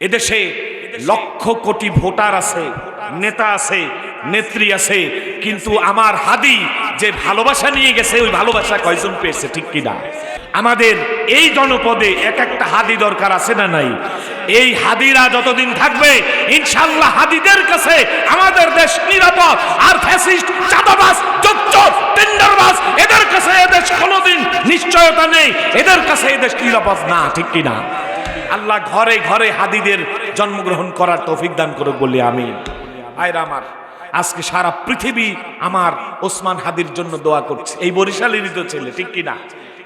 এদেশে লক্ষ কোটি ভোটার আছে, নেতা আছে, নেত্রী আছে, কিন্তু আমার হাদি যে ভালোবাসা নিয়ে গেছে ওই ভালোবাসা কয়জন পেয়েছে, ঠিক কিনা? আমাদের এই জনপদে এক একটা হাদি দরকার আছে না নাই? এই হাদিরা যতদিন থাকবে ইনশাআল্লাহ হাদিদের কাছে আমাদের দেশ নিরাপদ। আর ফ্যাসিস্ট, চাঁদাবাজ, জোচ্চোর, টেন্ডারবাজ এদের কাছে এদেশ কোনোদিন নিশ্চয়তা নেই, এদের কাছে এদেশ নিরাপদ না, ঠিক কিনা? আল্লাহ ঘরে ঘরে হাদিদের জন্মগ্রহণ করার তৌফিক দান করুক বলি আমিন। আয়রা আমার, আজকে সারা পৃথিবী আমার ওসমান হাদির জন্য দোয়া করছে। এই বরিশালেরই তো ছেলে, ঠিক কিনা?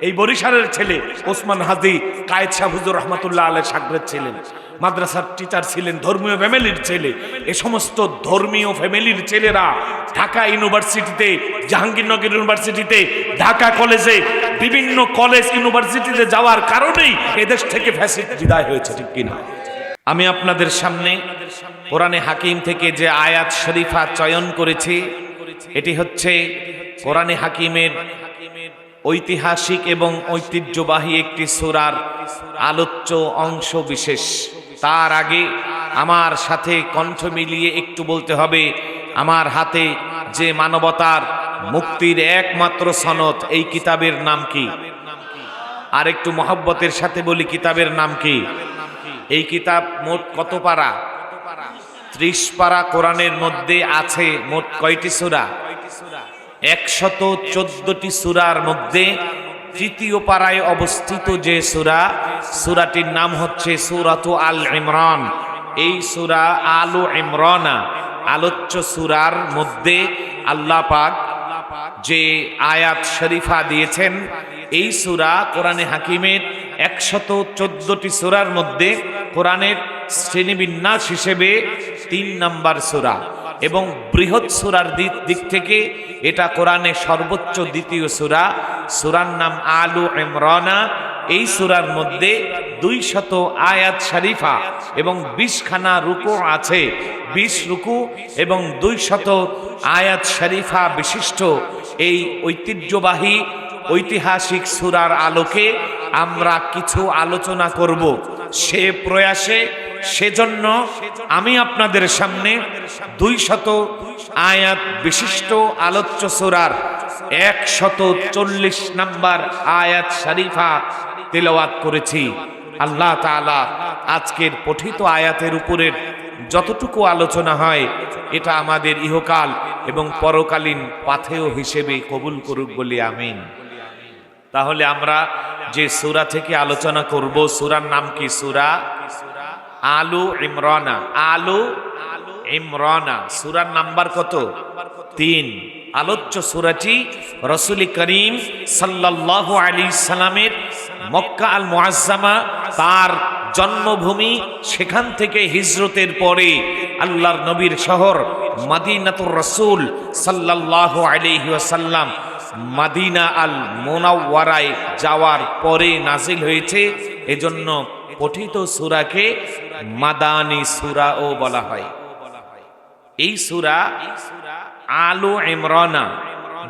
এই বরিশালের ছেলে ওসমান হাদি কায়েদ শাহ হুজুর রহমাতুল্লাহ আলাইহির শাগরেদ ছিলেন, মাদ্রাসার টিচার ছিলেন, ধর্মীয় ফ্যামিলির ছেলে। এ সমস্ত ধর্মীয় ফ্যামিলির ছেলেরা ঢাকা ইউনিভার্সিটিতে, জাহাঙ্গীরনগর ইউনিভার্সিটিতে, ঢাকা কলেজে, বিভিন্ন কলেজ ইউনিভার্সিটিতে যাওয়ার কারণেই এদেশ থেকে ফ্যাসিস্ট বিদায় হয়েছে, ঠিক কিনা? আমি আপনাদের সামনে কোরআনে হাকিম থেকে যে আয়াত শরীফা চয়ন করেছি, এটি হচ্ছে কোরআনে হাকিমের ঐতিহাসিক এবং ঐতিহ্যবাহী একটি সূরার আলোচ্য অংশ বিশেষ। তার আগে আমার সাথে কণ্ঠ মিলিয়ে একটু বলতে হবে, আমার হাতে যে মানবতার মুক্তির একমাত্র সনদ, এই কিতাবের নাম কি? আর একটু মহব্বতের সাথে বলি, কিতাবের নাম কি? এই কিতাব মোট কত পারা? 30 পারা। কোরআনের মধ্যে আছে মোট কয়টি সূরা? 114টি সূরার মধ্যে তৃতীয় পারায় অবস্থিত যে সূরা, সূরাটির নাম হচ্ছে সূরাতু আল ইমরান। এই সূরা আলু ইমরানা আলোচ্য সূরার মধ্যে আল্লাহ পাক যে আয়াত শরীফা দিয়েছেন, এই সূরা কোরআনে হাকিমের 114টি সূরার মধ্যে কোরআনের শ্রেণীবিন্যাস হিসেবে 3 নম্বর সূরা এবং বৃহৎ সূরার দিক থেকে এটা কোরআনে সর্বোচ্চ দ্বিতীয় সূরা। সূরার নাম আলু ইমরানা। এই সূরার মধ্যে 200 আয়াত শরীফা এবং 20খানা রুকু আছে। 20 রুকু এবং 200 আয়াত শরীফা বিশিষ্ট এই ঐতিহ্যবাহী ঐতিহাসিক সূরার আলোকে আমরা কিছু আলোচনা করব। সে প্রয়াসে, সেজন্য আমি আপনাদের সামনে 200 আয়াত বিশিষ্ট আলোচ্য সূরার 140 নম্বর আয়াত শরীফা তেলাওয়াত করেছি। আল্লাহ তাআলা আজকের পঠিত আয়াতের উপরের যতটুকু আলোচনা হয় এটা আমাদের ইহকাল এবং পরকালীন পাথেয় হিসেবে কবুল করুক বলি আমিন। তাহলে আমরা যে সূরা থেকে আলোচনা করব, সূরার নাম কি? সূরা আলু ইমরানা। আলু ইমরানা সূরার নাম্বার কত? 3। আলোচ্য সূরাটি রাসূল করিম সাল্লাল্লাহু আলাইহি সাল্লামের মক্কা আল মুআজ্জামা, তার জন্মভূমি, সেখান থেকে হিজরতের পরে আল্লাহর নবীর শহর মদিনাতুর রাসূল সাল্লাল্লাহু আলাইহি ওয়াসাল্লাম মদিনা আল মুনাওয়ারায় যাওয়ার পরে নাজিল হয়েছে। এজন্য পঠিত সূরাকে মাদানী সূরাও বলা হয়। এই সূরা আলু ইমরানা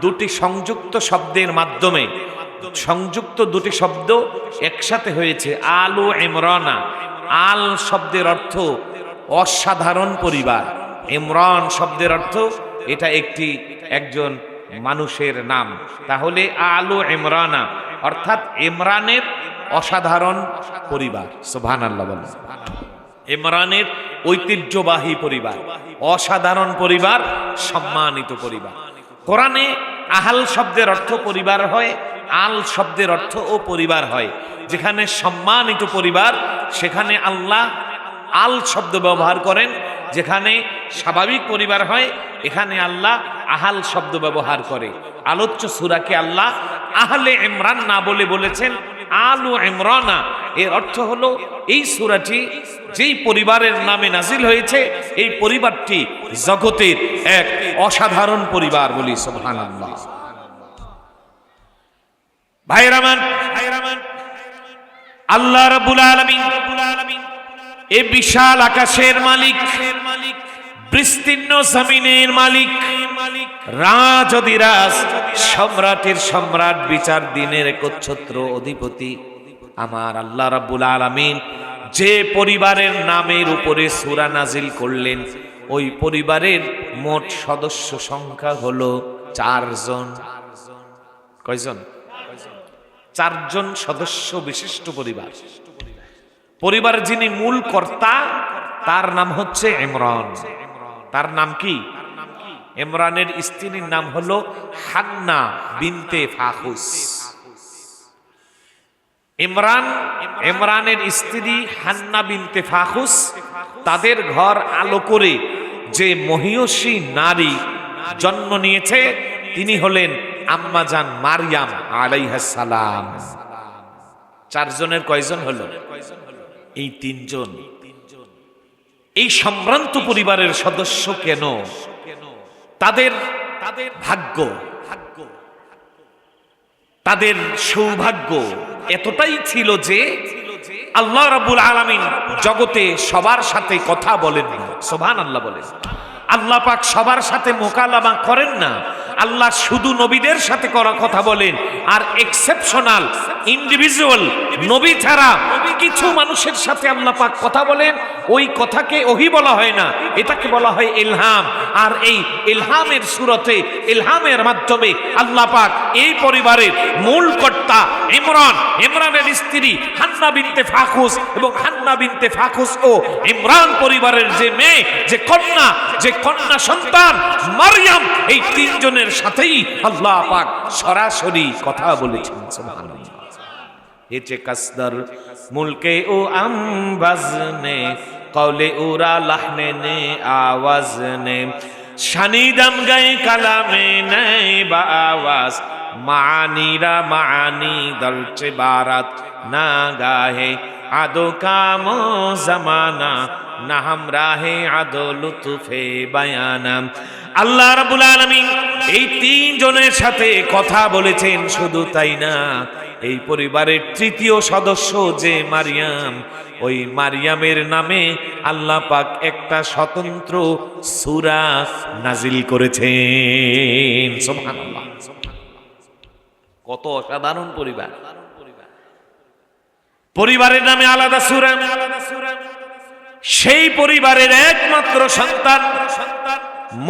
দুটি সংযুক্ত শব্দের মাধ্যমে, সংযুক্ত দুটি শব্দ একসাথে হয়েছে, আলু ইমরানা। আল শব্দের অর্থ অসাধারণ পরিবার, ইমরান শব্দের অর্থ এটা একজন মানুষের নাম। তাহলে আলু ইমরানা অর্থাৎ ইমরানের অসাধারণ পরিবার। সুবহানাল্লাহ বলেন। ইমরানের ঐতিহ্যবাহী পরিবার, অসাধারণ পরিবার, সম্মানিত পরিবার। কোরআনে আহাল শব্দের অর্থ পরিবার হয়, আল শব্দের অর্থ ও পরিবার হয়। যেখানে সম্মানিত পরিবার সেখানে আল্লাহ আল শব্দ ব্যবহার করেন, যেখানে স্বাভাবিক পরিবার হয় এখানে আল্লাহ আহাল শব্দ ব্যবহার করে। আলোচ্য সূরাকে আল্লাহ আহলে ইমরান না বলে বলেছেন আলু ইমরানা। এর অর্থ হলো এই সূরাটি যেই পরিবারের নামে নাজিল হয়েছে এই পরিবারটি জগতের এক অসাধারণ পরিবার। বলি সুবহানাল্লাহ। ভাইরা মান, আল্লাহ রাব্বুল আলামিন এই বিশাল আকাশের মালিক, বিস্তীর্ণ জমিনের মালিক, রাজ সম্রাটের সম্রাট, বিচার দিনের একচ্ছত্র অধিপতি আমার আল্লাহ রাব্বুল আলামিন যে পরিবারের নামের উপরে সূরা নাজিল করলেন ওই পরিবারের মোট সদস্য সংখ্যা হলো 4 জন। কয়জন? 4 জন সদস্য বিশিষ্ট পরিবার। পরিবার যিনি মূল কর্তা তার নাম হচ্ছে ইমরান। তার নাম কি? ইমরানের স্ত্রীর নাম হলো হান্না বিনতে ফাখুস। ইমরানের স্ত্রী হান্না বিনতে ফাখুস, তাদের ঘর আলো করে যে মহিয়সী নারী জন্ম নিয়েছে তিনি হলেন আম্মাজান মারইয়াম আলাইহিস সালাম। 4 জনের কয়জন হলো? এই 3 জন। এই সম্ভ্রান্ত পরিবারের সদস্য কেন? তাদের ভাগ্য, তাদের সৌভাগ্য এতটাই ছিল যে আল্লাহ রাব্বুল আলামিন জগতে সবার সাথে কথা বলেন না। সুবহানাল্লাহ বলেন। আল্লাহ পাক সবার সাথে মোকালামা করেন না। আল্লাহ শুধু নবীদের সাথে কথা বলেন, আর এক্সেপশনাল ইন্ডিভিজুয়াল নবী ছাড়া কিছু মানুষের সাথে আল্লাহ পাক কথা বলেন। ওই কথাকে ওহী বলা হয় না, এটাকে বলা হয় ইলহাম। আর এই ইলহামের সূরতে, ইলহামের মাধ্যমে আল্লাহ পাক এই পরিবারের মূল কর্তা ইমরানের স্ত্রী হান্না বিনতে ফাখুস এবং হান্না বিনতে ফাখুস ও ইমরান পরিবারের যে মেয়ে, যে কন্যা সন্তান মারইয়াম, এই 3 জনের সাথেই আল্লাহ পাক সরাসরি কথা বলেছেন। সুবহানাল্লাহ। হেচে কাসদার মুলকে ও আমবাজনে কওলে উরা লাহনে নে আওয়াজ নে শানিদাম গায়ে কালামে নাই বা আওয়াজ মানিরা মানি দলচে বারাত না গাহে আদো কাম জামানা না হামরাহে আদো লুতুফে বায়ানা। আল্লাহ রাব্বুল আলামিন এই 3 জনের সাথে কথা বলেছেন। শুধু তাই না, এই পরিবারের 3য় সদস্য যে মারইয়াম, ওই মারইয়ামের নামে আল্লাহ পাক একটা স্বতন্ত্র সূরা নাজিল করেছেন। সুবহানাল্লাহ। কত অসাধারণ পরিবার! পরিবারের নামে আলাদা সূরা। সেই পরিবারের একমাত্র সন্তান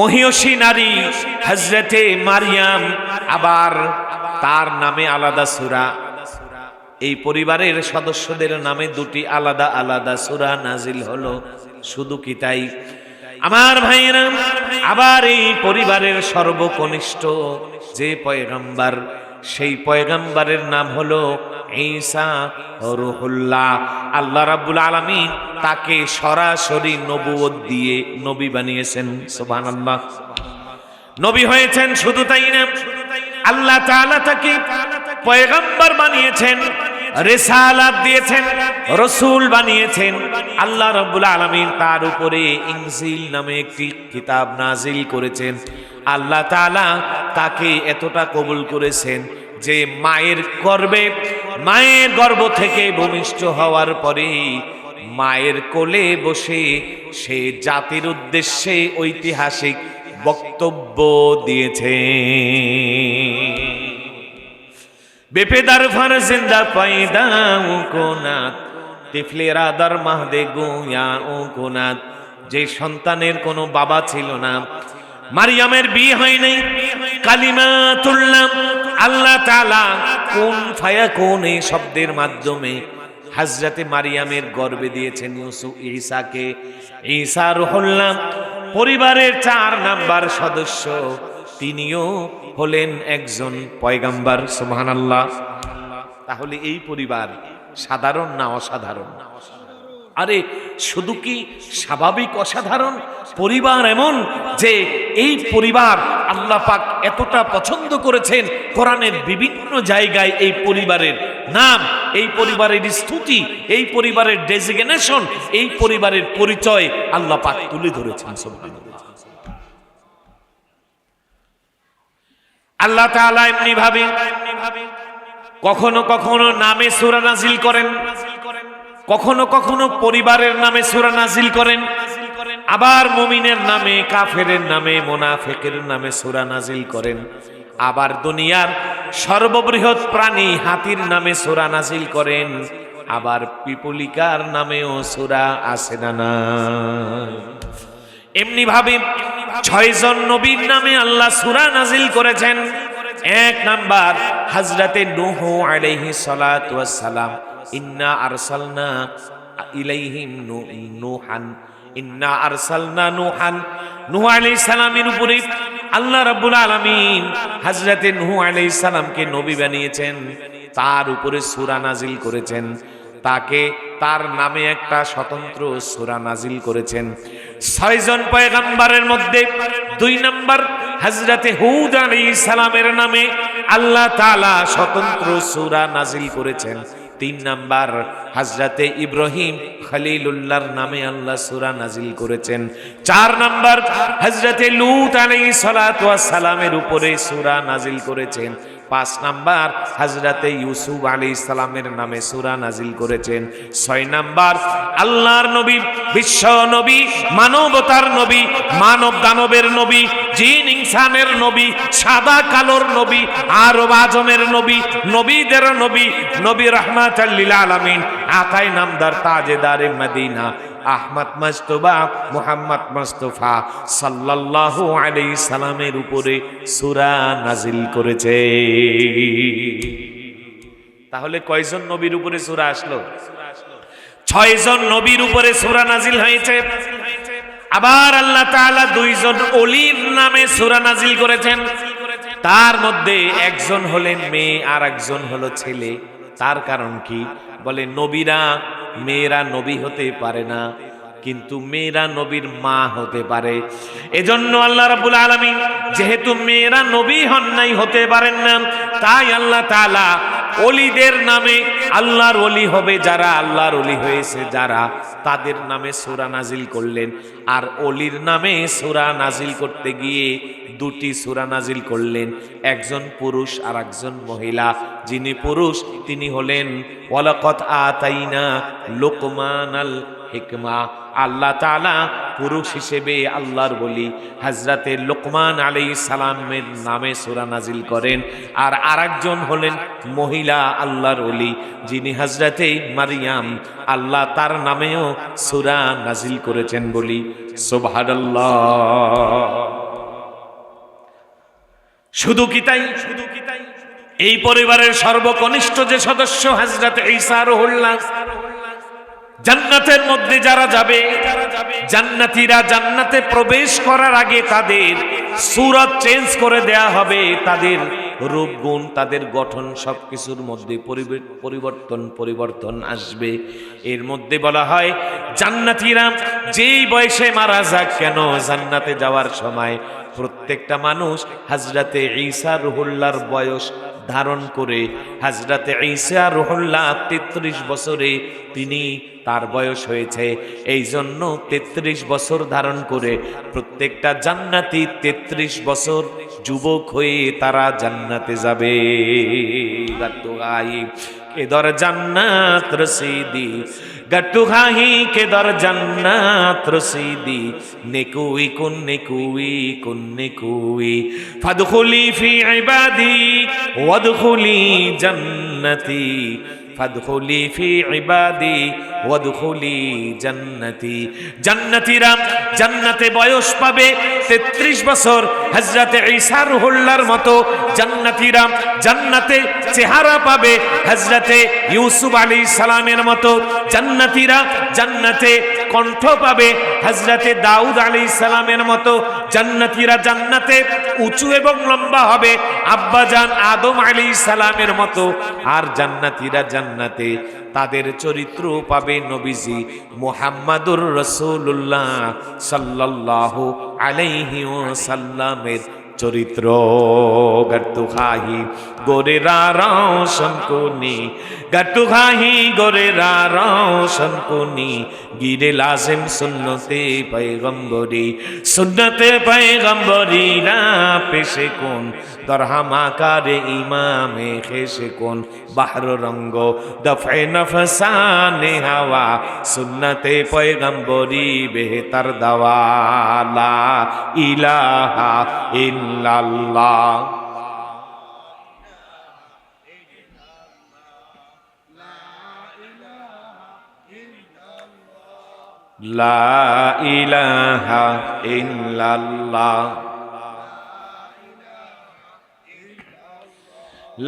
মহিয়সী নারী হযরতে মারইয়াম, আবার তার নামে আলাদা সূরা। এই পরিবারের সদস্যদের নামে 2টি আলাদা আলাদা সূরা নাজিল হলো। শুধু কি তাই আমার ভাইরা, আবার এই পরিবারের সর্বকনিষ্ঠ যে পয়গম্বর, সেই পয়গম্বরের নাম হলো ঈসা রূহুল্লাহ। আল্লাহ রাব্বুল আলামিন তাকে সরাসরি নবুয়ত দিয়ে নবী বানিয়েছেন। সুবহানাল্লাহ। নবী হয়েছেন। শুধু তাই না, আল্লাহ তাআলা তাকে পয়গম্বর বানিয়েছেন, রিসালাত দিয়েছেন, রাসূল বানিয়েছেন। আল্লাহ রাব্বুল আলামিন তার উপরে ইনজিল নামে একটি কিতাব নাজিল করেছেন। আল্লাহ তাআলা তাকে এতটা কবুল করেছেন যে মায়ের গর্ভ থেকে ভূমিষ্ঠ হওয়ার পরে মায়ের কোলে বসে সে জাতির উদ্দেশ্যে ঐতিহাসিক বক্তব্য দিয়েছে। বেপেদার ফারজিন্দা পয়দা ও কোনাত তিফলেরা দার মাহদে গুয়া ও কোনাত। যে সন্তানের কোনো বাবা ছিল না, মারইয়ামের বিয়ে হয় নাই, কালিমাতুল্লাহ আল্লাহ তাআলা কুন ফায়াকুন এই শব্দের মাধ্যমে হযরতে মারইয়ামের গর্ভে দিয়েছেন ঈসাকে। ঈসা রূহুল্লাহ পরিবারের 4 নাম্বার সদস্য, তিনিও হলেন একজন পয়গম্বর। সুবহানাল্লাহ। তাহলে এই পরিবার সাধারণ না অসাধারণ? আরে শুধু কি স্বাভাবিক অসাধারণ? পরিবার এমন যে এই পরিবার আল্লাহ পাক এতটা পছন্দ করেছেন, কোরআনের বিভিন্ন জায়গায় এই পরিবারের নাম, এই পরিবারের স্তুতি, এই পরিবারের ডেজিগনেশন, এই পরিবারের পরিচয় আল্লাহ পাক তুলে ধরেছেন। সুবহানাল্লাহ। আল্লাহ তাআলা এমনি ভাবে কখনো কখনো নামে সূরা নাজিল করেন, কখনো কখনো পরিবারের নামে সূরা নাজিল করেন, আবার মুমিনের নামে, কাফেরের নামে, মুনাফিকের নামে সূরা নাজিল করেন, আবার দুনিয়ার সর্ববৃহৎ প্রাণী হাতির নামে সূরা নাজিল করেন। আবার পিপলিকার নামেও সূরা আছে না নাই? এমনি ভাবে 6 জন নবীর নামে আল্লাহ সূরা নাজিল করেছেন। 1 নাম্বার হযরতে নূহ আলাইহিস সালাতু ওয়াস সালাম, ইন্না আরসালনা ইলাইহিম নূহান, ইন্না আরসালনা নূহান, নূহ আলাইহিস সালামের উপরে আল্লাহ রাব্বুল আলামিন হযরতে নূহ আলাইহিস সালামকে নবী বানিয়েছেন, তার উপরে সূরা নাজিল করেছেন, তাকে তার নামে একটা স্বতন্ত্র সূরা নাজিল করেছেন। 6 জন পয়গম্বরের মধ্যে 2 নাম্বার হযরতে হুদ আলাইহিস সালামের নামে আল্লাহ তাআলা স্বতন্ত্র সূরা নাজিল করেছেন। 3 নাম্বার হযরতে ইব্রাহিম খলিলুল্লাহর নামে আল্লাহ সূরা নাজিল করেছেন। 4 নাম্বার হযরতে লূত আলাইহিস সালাতু ওয়াস সালামের উপরে সূরা নাজিল করেছেন। 5 নাম্বার হযরতে ইউসুফ আলাইহিস সালামের নামে সূরা নাজিল করেছেন। 6 নাম্বার আল্লাহর নবী, বিশ্ব নবী, মানবতার নবী, মানব দানবের নবী, জিন ইনসানের নবী, সাদা কালোর নবী, আরব আজমের নবী, নবীদের নবী, নবী রাহমাতাল লিল আলামিন, আকায়ে নামদার তাজেদারে মদিনা আহমদ মুজতবা মুহাম্মদ মুস্তাফা সাল্লাল্লাহু আলাইহি সাল্লামের উপরে সূরা নাজিল করেছে। তাহলে কয়জন নবীর উপরে সূরা আসলো? 6 জন নবীর উপরে সূরা নাজিল হয়েছে। আবার আল্লাহ তাআলা 2 জন ওলির নামে সূরা নাজিল করেছেন। তার মধ্যে একজন হলেন মেয়ে আর একজন হলো ছেলে। তার কারণ কি? বলে নবীরা, মেয়েরা নবী হতে পারে না, কিন্তু মেয়েরা নবীর মা হতে পারে। এজন্য আল্লাহ রাব্বুল আলামিন যেহেতু মেয়েরা নবী হন নাই, হতে পারেন না, তাই আল্লাহ তাআলা ওলিদের নামে, আল্লাহর ওলি হবে যারা, আল্লাহর ওলি হয়েছে যারা, তাদের নামে সূরা নাজিল করলেন। আর ওলির নামে সূরা নাজিল করতে গিয়ে 2টি সূরা নাজিল করলেন, একজন পুরুষ আর একজন মহিলা। যিনি পুরুষ তিনি হলেন ওয়ালাকাদ আতাইনা লুকমানাল হিকমা। আল্লাহ তাআলা পুরুষ হিসেবে আল্লাহর বলি হযরতে লুকমান আলাইহিস সালামের নামে সূরা নাজিল করেন। আর আরেকজন হলেন মহিলা আল্লাহর ওলি, যিনি হযরতে মারইয়াম, আল্লাহ তার নামেও সূরা নাজিল করেছেন বলি সুবহানাল্লাহ। শুধু কি তাই? এই পরিবারের সর্বকনিষ্ঠ যে সদস্য হযরতে ঈসা রূহুল্লাহ, জান্নাতের মধ্যে যারা যাবে, জান্নাতীরা জান্নাতে প্রবেশ করার আগে তাদের সূরত চেঞ্জ করে দেয়া হবে, তাদের রূপ গুণ, তাদের গঠন সবকিছুর মধ্যে পরিবর্তন আসবে। এর মধ্যে বলা হয় জান্নাতীরা যেই বয়সে মারা যাক কেন, জান্নাতে যাওয়ার সময় প্রত্যেকটা মানুষ হযরতে ঈসা রূহুল্লাহর বয়স ধারণ করে, হযরতে ঈসা রূহুল্লাহ 33 বছরে তিনি তার বয়স হয়েছে, এই জন্য 33 বছর ধারণ করে প্রত্যেকটা জান্নাতি 33 বছর যুবক হয়ে তারা জান্নাতে যাবে। গাট্টু গাই কে দর জান্নাত রসিদি, গাট্টু খাহি কে দর জান্নাত রসিদি, নেকুই কুন নেকুই কুন নেকুই, ফাদখুলি ফি ইবাদি ওয়াদখুলি জান্নাতি, ফাদখুলি ফি ইবাদি ওয়াদখুলি জান্নাতি। জান্নাতীরা জান্নাতে বয়স পাবে 33 বছর, হযরতে ঈসা রূহুল্লাহর মতো। জান্নাতীরা জান্নাতে চেহারা পাবে হযরতে ইউসুফ আলাইহিস সালামের মতো। জান্নাতীরা জান্নাতে কণ্ঠ পাবে হযরতে দাউদ আলাইহিস সালামের মতো। জান্নাতীরা জান্নাতে উঁচু এবং লম্বা হবে আব্বাজান আদম আলাইহিস সালামের মতো। আর জান্নাতীরা জান্নাতে তাদের চরিত্র পাবে নবীজি মুহাম্মাদুর রাসূলুল্লাহ সাল্লাল্লাহু আলাইহি ওয়াসাল্লামের চরিত্র। গট্টু খাহি গোরে রওশন কোনি, গট্টু খাহি গোরে রওশন কোনি, গিরে লাজিম সুন্নতে পয়গম্বরি, সুন্নতে পয়গম্বরি রা পেশে কোন, দরহামা কারে ইমামে খেসে কোন, বাহর রঙ্গ দফে নফসানে হাওয়া, সুন্নতে পয়গম্বরি বেহতর দাওয়া, লা ইলাহা ইল্লাল্লাহ। লা ইলাহা ইল্লাল্লাহ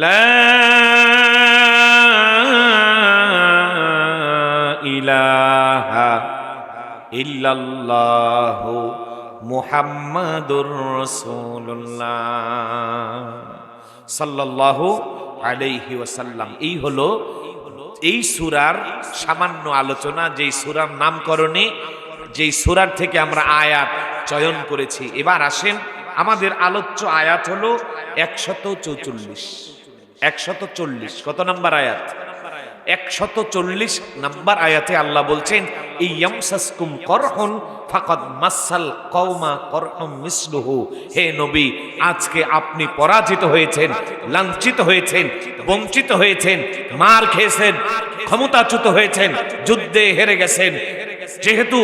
লা ইলাহা ইল্লাল্লাহ মুহাম্মাদুর রাসূলুল্লাহ সাল্লাল্লাহু আলাইহি ওয়াসাল্লাম। এই হলো এই সূরার সামান্য আলোচনা, যেই সূরার নামকরণে, যেই সূরার থেকে আমরা আয়াত চয়ন করেছি। এবার আসেন, আমাদের আলোচ্য আয়াত হলো 144। 140 কত নাম্বার আয়াত? 140 নাম্বার আয়াতে আল্লাহ বলছেন, ইয়ামসাসকুম করহুন ফাকাদ মাসাল কওমা করহুম মিসলুহু। হে নবী, আজকে আপনি পরাজিত হয়েছেন, লাঞ্ছিত হয়েছেন, বঞ্চিত হয়েছেন, মার খেয়েছেন, ক্ষমতাচ্যুত হয়েছেন, যুদ্ধে হেরে গেছেন। যেহেতু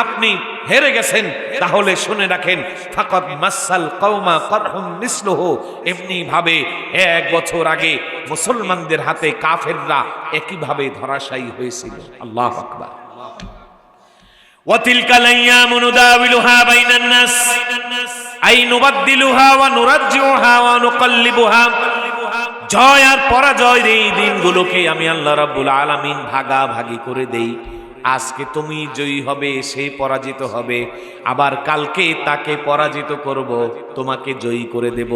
আপনি হেরে গেছেন, তাহলে শুনে রাখেন, ফাকাদ মাসাল কওমা করহুম মিসলুহু। এমনি ভাবে 1 বছর আগে মুসলমানদের হাতে কাফেররা একইভাবে ধরাশায়ী হয়েছিল। আল্লাহু আকবার। ওয়া তিলকাল আইয়ামু নুদাবিলুহা বাইনান নাস আই নুবাদদিলুহা ওয়া নুরাজ্জিউহা ওয়া নুকাল্লিবুহা। জয় আর পরাজয়ের এই দিনগুলোকে আমি আল্লাহ রাব্বুল আলামিন ভাগাভাগি করে দেই। আজকে তুমি জয়ী হবে, সে পরাজিত হবে, আবার কালকে তাকে পরাজিত করব, তোমাকে জয়ী করে দেব।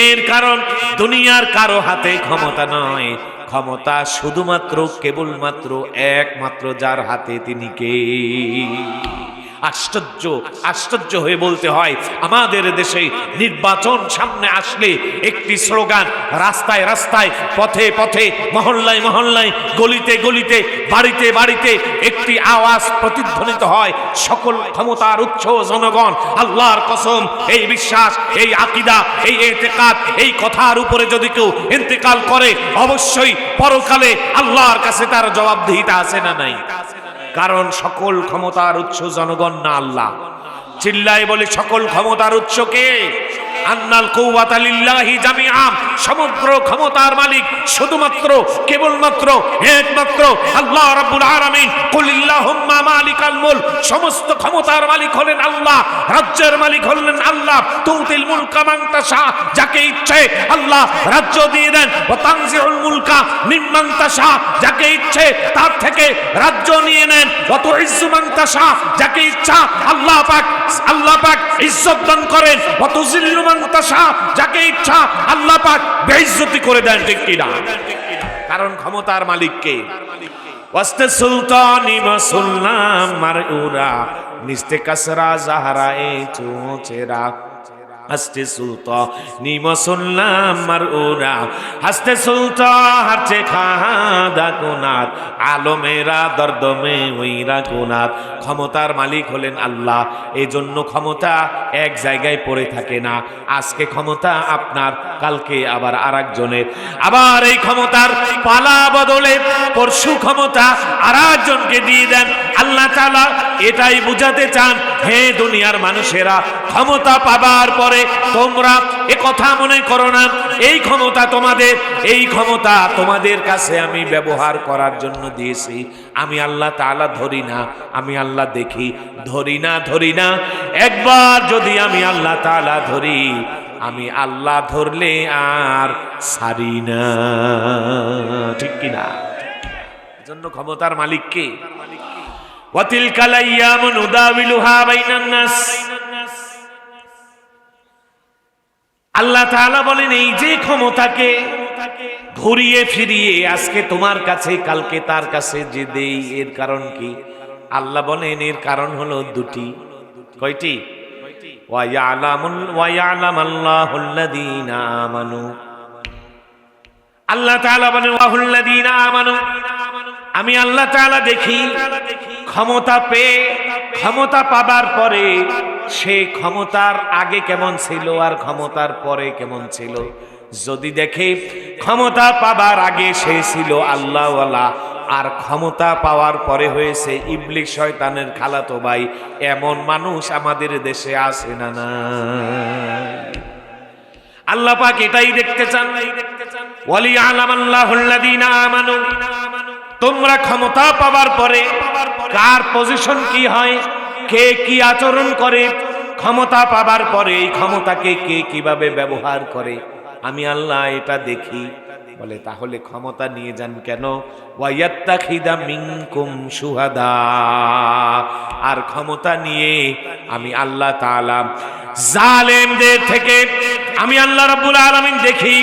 এর কারণ দুনিয়ার কারো হাতে ক্ষমতা নয়, ক্ষমতা শুধুমাত্র কেবলমাত্র একমাত্র যার হাতে, তিনি কে? আশ্চর্য আশ্চর্য হয়ে বলতে হয়, আমাদের দেশে নির্বাচন সামনে আসলে একটি স্লোগান, রাস্তায় রাস্তায়, পথে পথে, মহল্লায় মহল্লায়, গলিতে গলিতে, বাড়িতে বাড়িতে একটি আওয়াজ প্রতিধ্বনিত হয়, সকল ক্ষমতার উৎস জনগণ। আল্লাহর কসম, এই বিশ্বাস, এই আকীদা, এই ইতিকাদ, এই কথার উপরে যদি কেউ ইন্তেকাল করে, অবশ্যই পরকালে আল্লাহর কাছে তার জবাবদিহিতা আছে না নাই? কারণ সকল ক্ষমতার উৎস জনগণ না, আল্লাহ। চিল্লায় বলে, সকল ক্ষমতার উৎস কে? আন্নাল কুওয়াতা লিল্লাহি জামিআ। সমগ্র ক্ষমতার মালিক শুধুমাত্র কেবলমাত্র একমাত্র আল্লাহ রাব্বুল আলামিন। কুলিল্লাহুম্মা মালিকাল মুলক। সমস্ত ক্ষমতার মালিক হলেন আল্লাহ, রাজ্যের মালিক হলেন আল্লাহ। তুতিল মুলকা মান তাশা। যাকে ইচ্ছে আল্লাহ রাজ্য দিয়ে দেন। ওয়া তানজিউল মুলকা মিম্মান তাশা। যাকে ইচ্ছে তার থেকে রাজ্য নিয়ে নেন। ওয়া তুইজ্জু মান তাশা। যাকে ইচ্ছা আল্লাহ পাক ইজ্জত দান করেন। ওয়া তুযিল্লু মান তাশা। যাকে ইচ্ছা আল্লাহ পাক বেইজ্জতি করে দেন, ঠিক কি না? কারণ ক্ষমতার মালিক কে? ওয়াস্তে সুলতানি মাসুল্লাম মারউরা নিস্তে কাসরা জাহরা এ চোচেরা। হাসতে সুলতানি মাসুল্লাম মারউরা হাসতে সুলতান হারচে খাদা কোনাত আলমেরা দর্দমে ওইরা কোনাত। ক্ষমতার মালিক হলেন আল্লাহ, এই জন্য ক্ষমতা এক জায়গায় পড়ে থাকে না। আজকে ক্ষমতা আপনার, কালকে আবার আরেকজনের। আবার এই ক্ষমতার পালা বদলে পরশু ক্ষমতা আরেকজনকে দিয়ে দেন। আল্লাহ তাআলা এটাই বুঝাতে চান, হে দুনিয়ার মানুষেরা, ক্ষমতা পাবার পরে তোমরা এ কথা মনে করো না এই ক্ষমতা তোমাদের, এই ক্ষমতা তোমাদের কাছে আমি ব্যবহার করার জন্য দিয়েছি। আমি আল্লাহ তাআলা ধরি না, আমি আল্লাহ দেখি। ধরি না। একবার যদি আমি আল্লাহ তাআলা ধরি, আমি আল্লাহ ধরলে আর ছাড়ি না, ঠিক কিনা? এজন্য ক্ষমতার মালিক কে? ওয়া তিলকাল আইয়ামু নুদাবিলুহা বাইনান নাস। আল্লাহ তাআলা বলেন, এই যে ক্ষমতাকে ঘুরিয়ে ফিরিয়ে আজকে তোমার কাছে, কালকে তার কাছে যে দেই, এর কারণ কি? আল্লাহ বলেন, এর কারণ হলো দুটি। কয়টি? ওয়া ইয়ালামাল্লাহুল্লাযীনা আমানু। আল্লাহ তাআলা বলেন, ওয়াহুল্লাযীনা আমানু। আমি আল্লাহ তাআলা দেখি ক্ষমতা পেয়ে, ক্ষমতা পাবার পরে সে ক্ষমতার আগে কেমন ছিল আর ক্ষমতার পরে কেমন ছিল। যদি দেখে ক্ষমতা পাবার আগে সে ছিল আল্লাহওয়ালা, আর ক্ষমতা পাওয়ার পরে হয়েছে ইবলিস শয়তানের খালাতো ভাই, এমন মানুষ আমাদের দেশে আছে না? না, আল্লাহ পাক এটাই দেখতে চান। ওয়ালিয়ালামাল্লাহুল্লাযীনা আমানু। তোমরা ক্ষমতা পাবার পরে কার পজিশন কি হয়, কে কি আচরণ করে, ক্ষমতা পাবার পরে এই ক্ষমতাকে কে কিভাবে ব্যবহার করে, আমি আল্লাহ এটা দেখি। বলে তাহলে ক্ষমতা নিয়ে যান কেন? ওয়ায়াত্তাখিদা মিনকুম শুহাদা, আর ক্ষমতা নিয়ে আমি আল্লাহ তাআলা জালেমদের থেকে, আমি আল্লাহ রাব্বুল আলামিন দেখি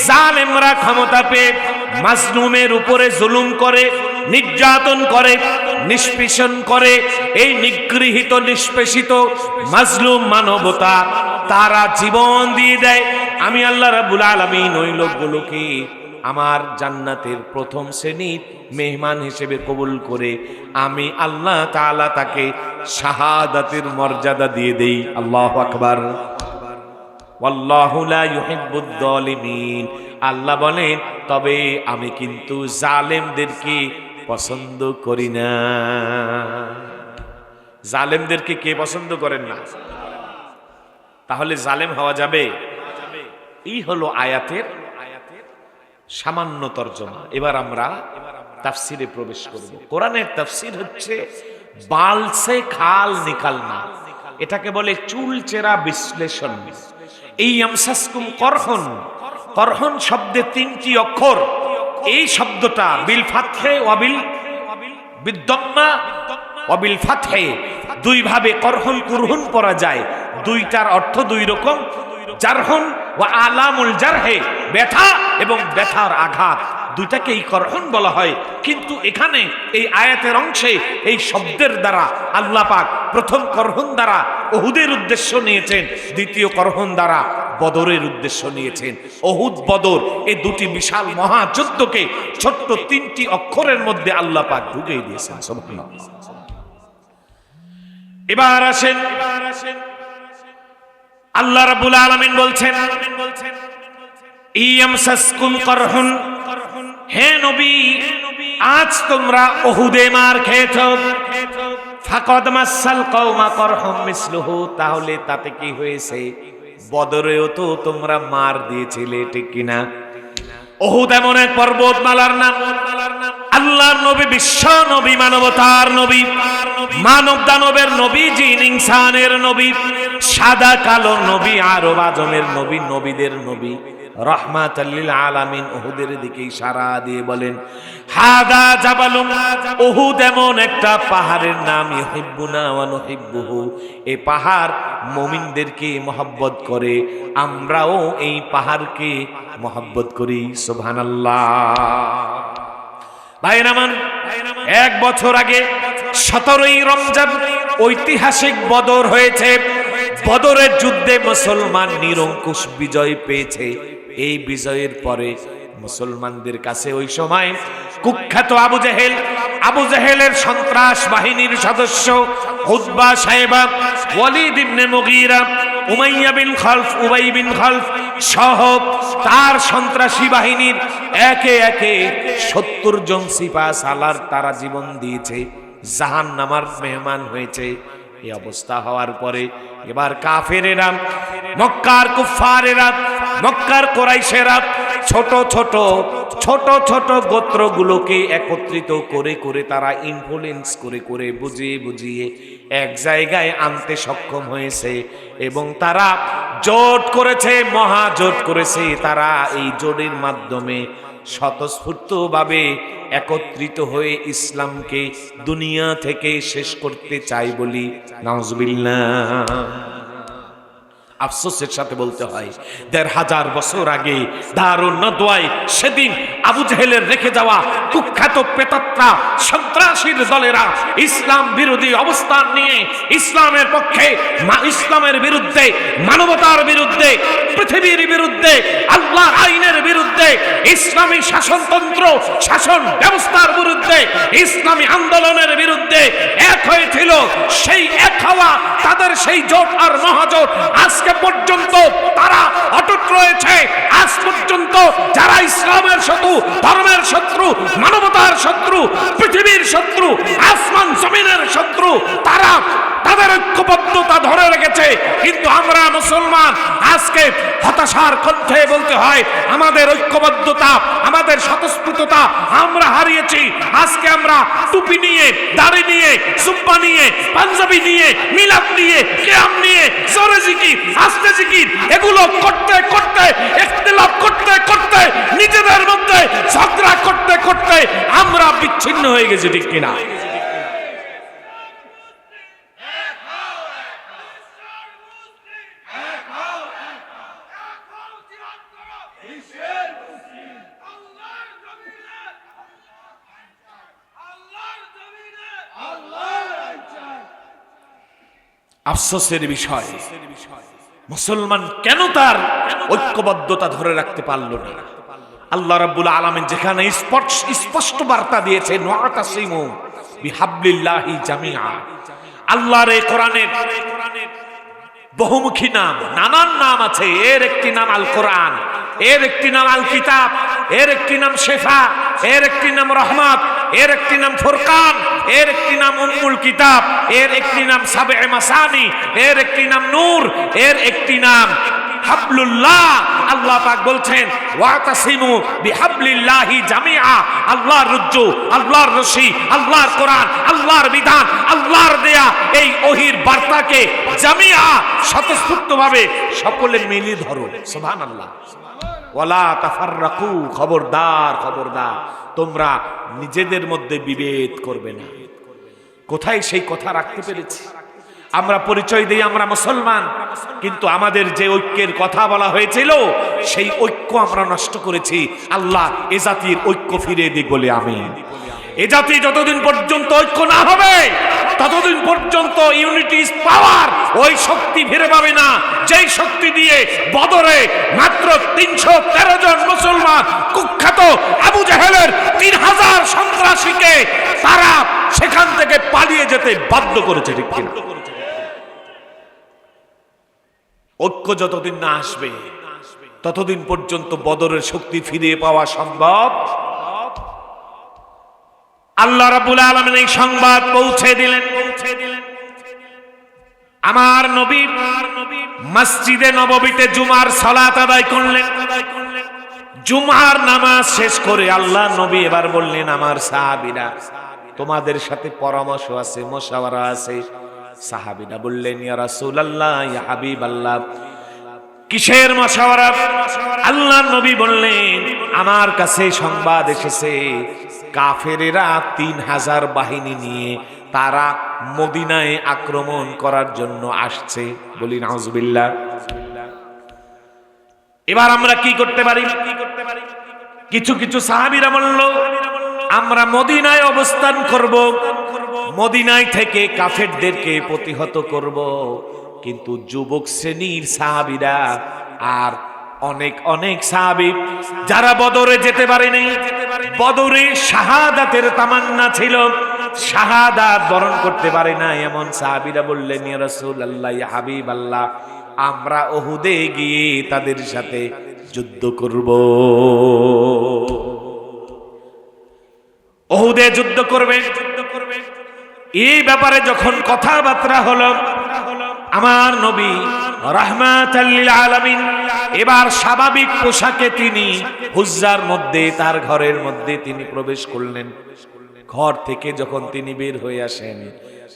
জালেমরা ক্ষমতা পেয়ে মাজলুমের উপরে জুলুম করে, নির্যাতন করে, নিষ্পেষণ করে। এই নিগৃহীত নিষ্পেষিত মাজলুম মানবতা তারা জীবন দিয়ে দেয়। আমি আল্লাহ রাব্বুল আলামিন ওই লোকগুলোকে আমার জান্নাতের প্রথম শ্রেণীর মেহমান হিসেবে কবুল করে আমি আল্লাহ তাআলা তাকে শাহাদাতের মর্যাদা দিয়ে দেই। আল্লাহু আকবার। ওয়াল্লাহু লা ইউহিব্বুদ যালিমিন। আল্লাহ বলেন তবে আমি কিন্তু জালেমদেরকে পছন্দ করি না। জালেমদেরকে কে পছন্দ করেন না? তাহলে জালেম হওয়া যাবে? এই হলো আয়াতের সামান্য তর্জমা। এবার আমরা তাফসিরে প্রবেশ করব। কোরআনের তাফসির হচ্ছে বাল সে খাল নিকালনা, এটাকে বলে চুলচেরা বিশ্লেষণ। এই আমসাসকুম করহন, করহন শব্দে তিনটি অক্ষর। এই শব্দটা বিল ফাতহে ওয়াবিল বিদ্দম্মা ওয়াবিল ফাতহে দুই ভাবে করহন কুরহুন পড়া যায়। দুইটার অর্থ দুই রকম। জারহুন ওয়া আলামুল জারহে, ব্যথা এবং ব্যথার আঘাত, দুইটাকেই করহন বলা হয়। কিন্তু এখানে এই আয়াতের অংশে এই শব্দের দ্বারা আল্লাহ পাক প্রথম করহন দ্বারা উহুদের উদ্দেশ্য নিয়েছেন, দ্বিতীয় করহন দ্বারা বদরের উদ্দেশ্য নিয়েছেন। উহুদ বদর এই দুটি বিশাল মহাযুদ্ধকে ছোট্ট তিনটি অক্ষরের মধ্যে আল্লাহ পাক ঢুকিয়ে দিয়েছেন। সুবহানাল্লাহ। এবার আসেন আল্লাহ রাব্বুল আলামিন বলছেন ইয়ামসাসকুম করহুন, হে নবী আজ তোমরা উহুদে মার খেয়েছো, ফাকাদ মাসাল কওমা করহুম মিসলুহু, তাহলে তাতে কি হয়েছে? বদরেও তো তোমরা মার দিয়েছিলে, ঠিক কিনা? উহুদ এমন এক পর্বতমালার নাম। আল্লাহর নবী বিশ্ব নবী, মানবতার নবী, মানব দানবের নবী, জিন ইনসানের নবী, সাদা কালো নবী, আরব আজমের নবী, নবীদের নবী, রাহমাতাল লিল আলামিন। উহুদের দিকে ইশারা দিয়ে বলেন হাদা জাবালুন, উহুদ এমন একটা পাহাড়ের নাম, ইউহিব্বুনা ওয়া নুহিব্বুহু, এই পাহাড় মুমিনদেরকে মহব্বত করে, আমরাও এই পাহাড়কে মহব্বত করি। সুবহানাল্লাহ। ভাইরা মান, এক বছর আগে 17ই রমজান ঐতিহাসিক বদর হয়েছে। বদরের যুদ্ধে মুসলমান নিরঙ্কুশ বিজয় পেয়েছে। এই বিজয়ের পরে মুসলমানদের কাছে ওই সময় কুখ্যাত আবু জেহেলের সন্ত্রাস বাহিনীর সদস্য উতবা, সাইবা, ওয়ালিদ ইবনে মুগীরা, উমাইয়া বিন খালফ, উবাই বিন খালফ সহ তার সন্ত্রাসী বাহিনীর একে একে 70 জন সিপাহ সালার তারা জীবন দিয়েছে, জাহান্নামের মেহমান হয়েছে। এই অবস্থা হওয়ার পরে এবার কাফেরেরা, মক্কার কুফফারেরা, মক্কার কুরাইশেরা ছোট ছোট গোত্রগুলোকে একত্রিত করে করে তারা ইনফ্লুয়েন্স করে করে বুঝিয়ে এক জায়গায় আনতে সক্ষম হয়েছে এবং তারা জোট করেছে, মহাজোট করেছে। তারা এই জোটের মাধ্যমে স্বতঃস্ফূর্তভাবে একত্রিত হয়ে ইসলামকে দুনিয়া থেকে শেষ করতে চাই বলি নাউজুবিল্লাহ। আফসোসের সাথে বলতে হয় 1500 বছর আগে দারুন নদওয়ায় সেদিন আবু জেহেলের রেখে যাওয়া কুখ্যাত প্রেতাত্মা সন্ত্রাসীর দলেরা ইসলাম বিরোধী অবস্থান নিয়ে ইসলামের পক্ষে, ইসলামের বিরুদ্ধে, মানবতার বিরুদ্ধে, পৃথিবীর বিরুদ্ধে, আল্লাহর আইনের বিরুদ্ধে, ইসলামী শাসনতন্ত্র শাসন ব্যবস্থার বিরুদ্ধে, ইসলামী আন্দোলনের বিরুদ্ধে এক হয়েছিল। সেই এক হওয়া তাদের সেই জোট আর মহাজোট আজকে পর্যন্ত তারা অটুট রয়েছে। আজ পর্যন্ত যারা ইসলামের শত্রু, ধর্মের শত্রু, মানবতার শত্রু, পৃথিবীর শত্রু, আসমান জমিনের শত্রু, তারা তাদের ঐক্যবদ্ধতা ধরে রেখেছে। কিন্তু আমরা মুসলমান আজকে আজকে হতাশার কণ্ঠে বলতে হয় আমাদের ঐক্যবদ্ধতা, আমাদের স্বতঃস্ফূর্ততা আমরা হারিয়েছি। আজকে আমরা টুপি নিয়ে, দাড়ি নিয়ে, জুব্বা নিয়ে, পাঞ্জাবি নিয়ে, মিলাদ নিয়ে, কিয়াম নিয়ে, জোরে জিকির, আস্তে জিকির, এগুলো করতে করতে, ইখতিলাফ করতে করতে, নিজেদের মধ্যে ঝগড়া করতে করতে আমরা বিচ্ছিন্ন হয়ে গেছি, ঠিক কিনা? আফসোসের বিষয়, মুসলমান কেন তার ঐক্যবদ্ধতা ধরে রাখতে পারল না? আল্লাহ রাব্বুল আলামিন যেখানে স্পষ্ট বার্তা দিয়েছেন, ওয়াতাসিমু বিহাবলিল্লাহি জামিআ, আল্লাহর এই কোরআনের বহুমুখী নাম, নানান নাম আছে। এর একটি নাম আল কোরআন, এর একটি নাম আল কিতাব, এর একটি নাম শেফা, এর একটি নাম রহমত, এর একটি নাম ফুরকান, এর একটি নাম উম্মুল কিতাব, এর একটি নাম সাবে মাসানি, এর একটি নাম নূর, এর একটি নাম হাবলুল্লাহ। আল্লাহ পাক বলছেন ওয়াতাসিমু বিহাবলিল্লাহি জামিআ, আল্লাহর রজ্জু, আল্লাহর রশি, আল্লাহর কোরআন, আল্লাহর বিধান, আল্লাহর দেয়া এই ওহির বার্তাকে জামিআ স্বতঃস্ফূর্তভাবে সকলে মিলে ধরো। সুবহানাল্লাহ। ওয়ালা তাফাররাকু, খবরদার খবরদার, তোমরা নিজেদের মধ্যে বিভেদ করবে না। কোথায় সেই কথা রাখতে পেরেছি? আমরা পরিচয় দিই আমরা মুসলমান, কিন্তু আমাদের যে ঐক্যের কথা বলা হয়েছিল সেই ঐক্য আমরা নষ্ট করেছি। আল্লাহ এ জাতির ঐক্য ফিরিয়ে দিক বলে আমিন। এ জাতি যতদিন পর্যন্ত ঐক্য না হবে ততদিন পর্যন্ত ইউনিটি ইজ পাওয়ার, ওই শক্তি ফিরে পাবে না যেই শক্তি দিয়ে বদরে মাত্র 313 জন মুসলমান কুখ্যাত আবু জাহেলের 3000 সন্ত্রাসীকে তারা সেখান থেকে পালিয়ে যেতে বাধ্য করেছে, ঠিক কিনা? ঐক্য যতদিন না আসবে ততদিন পর্যন্ত বদরের শক্তি ফিরিয়ে পাওয়া সম্ভব। আল্লাহ রাব্বুল আলামিন এই সংবাদ পৌঁছে দিলেন। আমার নবী মসজিদে নববীতে জুমার সালাত আদায় করলেন। জুমার নামাজ শেষ করে আল্লাহ নবী এবার বললেন, আমার সাহাবীরা তোমাদের সাথে পরামর্শ আছে, মুশাওয়ারা আছে। সাহাবীরা বললেন, ইয়া রাসূলুল্লাহ, ইয়া হাবিবাল্লাহ, কিসের মাশাওয়ারা? আল্লাহ নবী বললেন, আমার কাছে সংবাদ এসেছে কাফেরেরা 3000 বাহিনী নিয়ে তারা মদিনায় আক্রমণ করার জন্য আসছে। বলি নাউজুবিল্লাহ। এবার আমরা কি করতে পারি? কিছু কিছু সাহাবীরা বলল, আমরা মদিনায় অবস্থান করব, মদিনায় থেকে কাফেরদেরকে প্রতিহত করব। কিন্তু যুবক শ্রেণীর সাহাবীরা আর অনেক সাহাবী যারা বদরে যেতে পারেনি, বদরে শাহাদাতের তামান্না ছিল, শাহাদাত বরণ করতে পারে না, এমন সাহাবীরা বললেন, ইয়া রাসূলুল্লাহ, ইয়া হাবিবাল্লাহ, আমরা উহুদে গিয়ে তাদের সাথে যুদ্ধ করব। উহুদে যুদ্ধ করবে। এই ব্যাপারে যখন কথাবার্তা হলো, আমার নবী রাহমাতাল লিল আলামিন এবার স্বাভাবিক পোশাকে তিনি হুজ্জার মধ্যে, তার ঘরের মধ্যে তিনি প্রবেশ করলেন। ঘর থেকে যখন তিনি বের হয়ে আসেন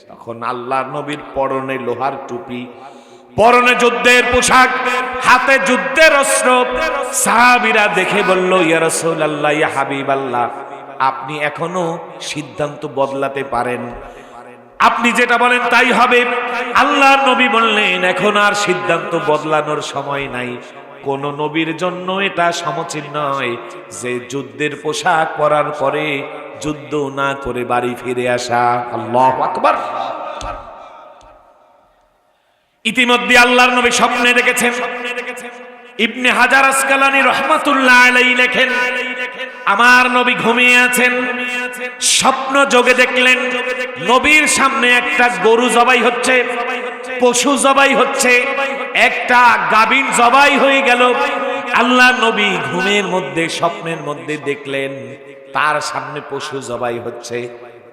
তখন আল্লাহর নবীর পরনে লোহার টুপি, পরনে যুদ্ধের পোশাক, হাতে যুদ্ধের অস্ত্র। সাহাবীরা দেখে বলল, ইয়া রাসূলুল্লাহ, ইয়া হাবিবাল্লাহ, আপনি এখনো সিদ্ধান্ত বদলাতে পারেন, আপনি যেটা বলেন তাই হবে। আল্লাহর নবী বললেন, এখন আর সিদ্ধান্ত বদলানোর সময় নাই। কোন নবীর জন্য এটা সমীচীন নয় যে যুদ্ধের পোশাক পরার পরে যুদ্ধ না করে বাড়ি ফিরে আসা। আল্লাহু আকবার। ইতিমধ্যে আল্লাহর নবী স্বপ্নে দেখেছেন। ইবনে হাজার আসকালানী রাহমাতুল্লাহ আলাইহি লেখেন, আমার নবী ঘুমিয়ে আছেন, স্বপ্ন যোগে দেখলেন নবীর সামনে একটা গরু জবাই হচ্ছে, পশু জবাই হচ্ছে, একটা গাভীর জবাই হয়ে গেল। আল্লাহ নবী ঘুমের মধ্যে, স্বপ্নের মধ্যে দেখলেন তার সামনে পশু জবাই হচ্ছে।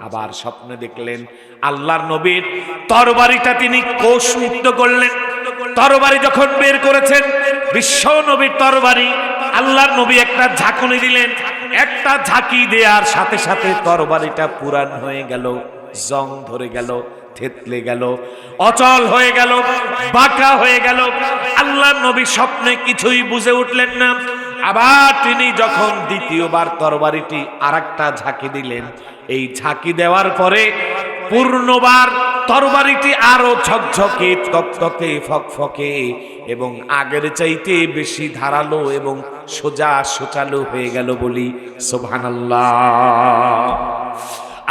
আবার স্বপ্নে দেখলেন আল্লাহর নবীর তরবারিটা তিনি কোষ মুক্ত করলেন। তরবারি যখন বের করেছেন বিশ্ব নবীর তরবারি আল্লাহর নবী একটা ঝাঁকুনি দিলেন, একটা ঝাঁকি দেওয়ার সাথে সাথে তরবারিটা পুরান হয়ে গেল, জং ধরে গেল, থেতলে গেল, অচল হয়ে গেল, বাঁকা হয়ে গেল। আল্লাহর নবী স্বপ্নে কিছুই বুঝে উঠলেন না। আবার তিনি যখন দ্বিতীয়বার তরবারিটি আরেকটা ঝাঁকি দিলেন, এই ঝাঁকি দেওয়ার পরে পূর্ণবার তরবারিটি আরো ঝকঝকে, তকতকে, ফকফকে এবং আগের চাইতে বেশি ধারালো এবং সোজা সোচালো হয়ে গেল বলি সুবহানাল্লাহ।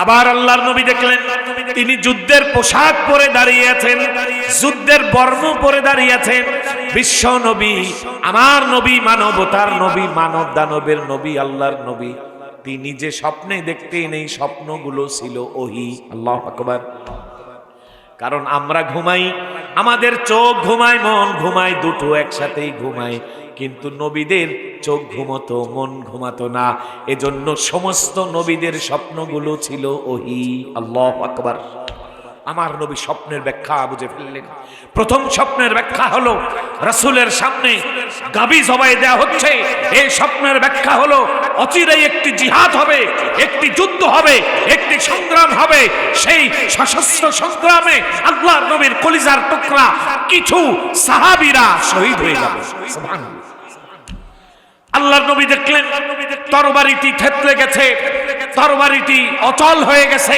আবার আল্লাহর নবী দেখলেন তিনি যুদ্ধের পোশাক পরে দাঁড়িয়ে আছেন, যুদ্ধের বর্ণ পরে দাঁড়িয়ে আছেন। বিশ্ব নবী, আমার নবী, মানবতার নবী, মানব দানবের নবী, আল্লাহর নবী, তিনি যে স্বপ্নে দেখতেন এই স্বপ্নগুলো ছিল ওহী। আল্লাহু আকবার। কারণ আমরা ঘুমাই, আমাদের চোখ ঘুমায়, মন ঘুমায়, দুটো একসাথেই ঘুমায়, কিন্তু নবীদের চোখ ঘুমতো, মন ঘুমাতো না। এজন্য সমস্ত নবীদের স্বপ্নগুলো ছিল ওহী। আল্লাহু আকবার। আমার নবী স্বপ্নের ব্যাখ্যা বুঝে ফেললেন। প্রথম স্বপ্নের ব্যাখ্যা হলো রাসূলের সামনে গাবি জবাই দেয়া হচ্ছে। এই স্বপ্নের ব্যাখ্যা হলো অচিরেই একটি জিহাদ হবে, একটি যুদ্ধ হবে, একটি সংগ্রাম হবে। সেই সশস্ত্র সংগ্রামে আল্লাহর নবীর কলিজার টুকরা কিছু সাহাবীরা শহীদ হয়ে যাবে। সুবহানাল্লাহ। আল্লাহর নবী দেখলেন তরবারিটি থেতলে গেছে, তরবারিটি অচল হয়ে গেছে,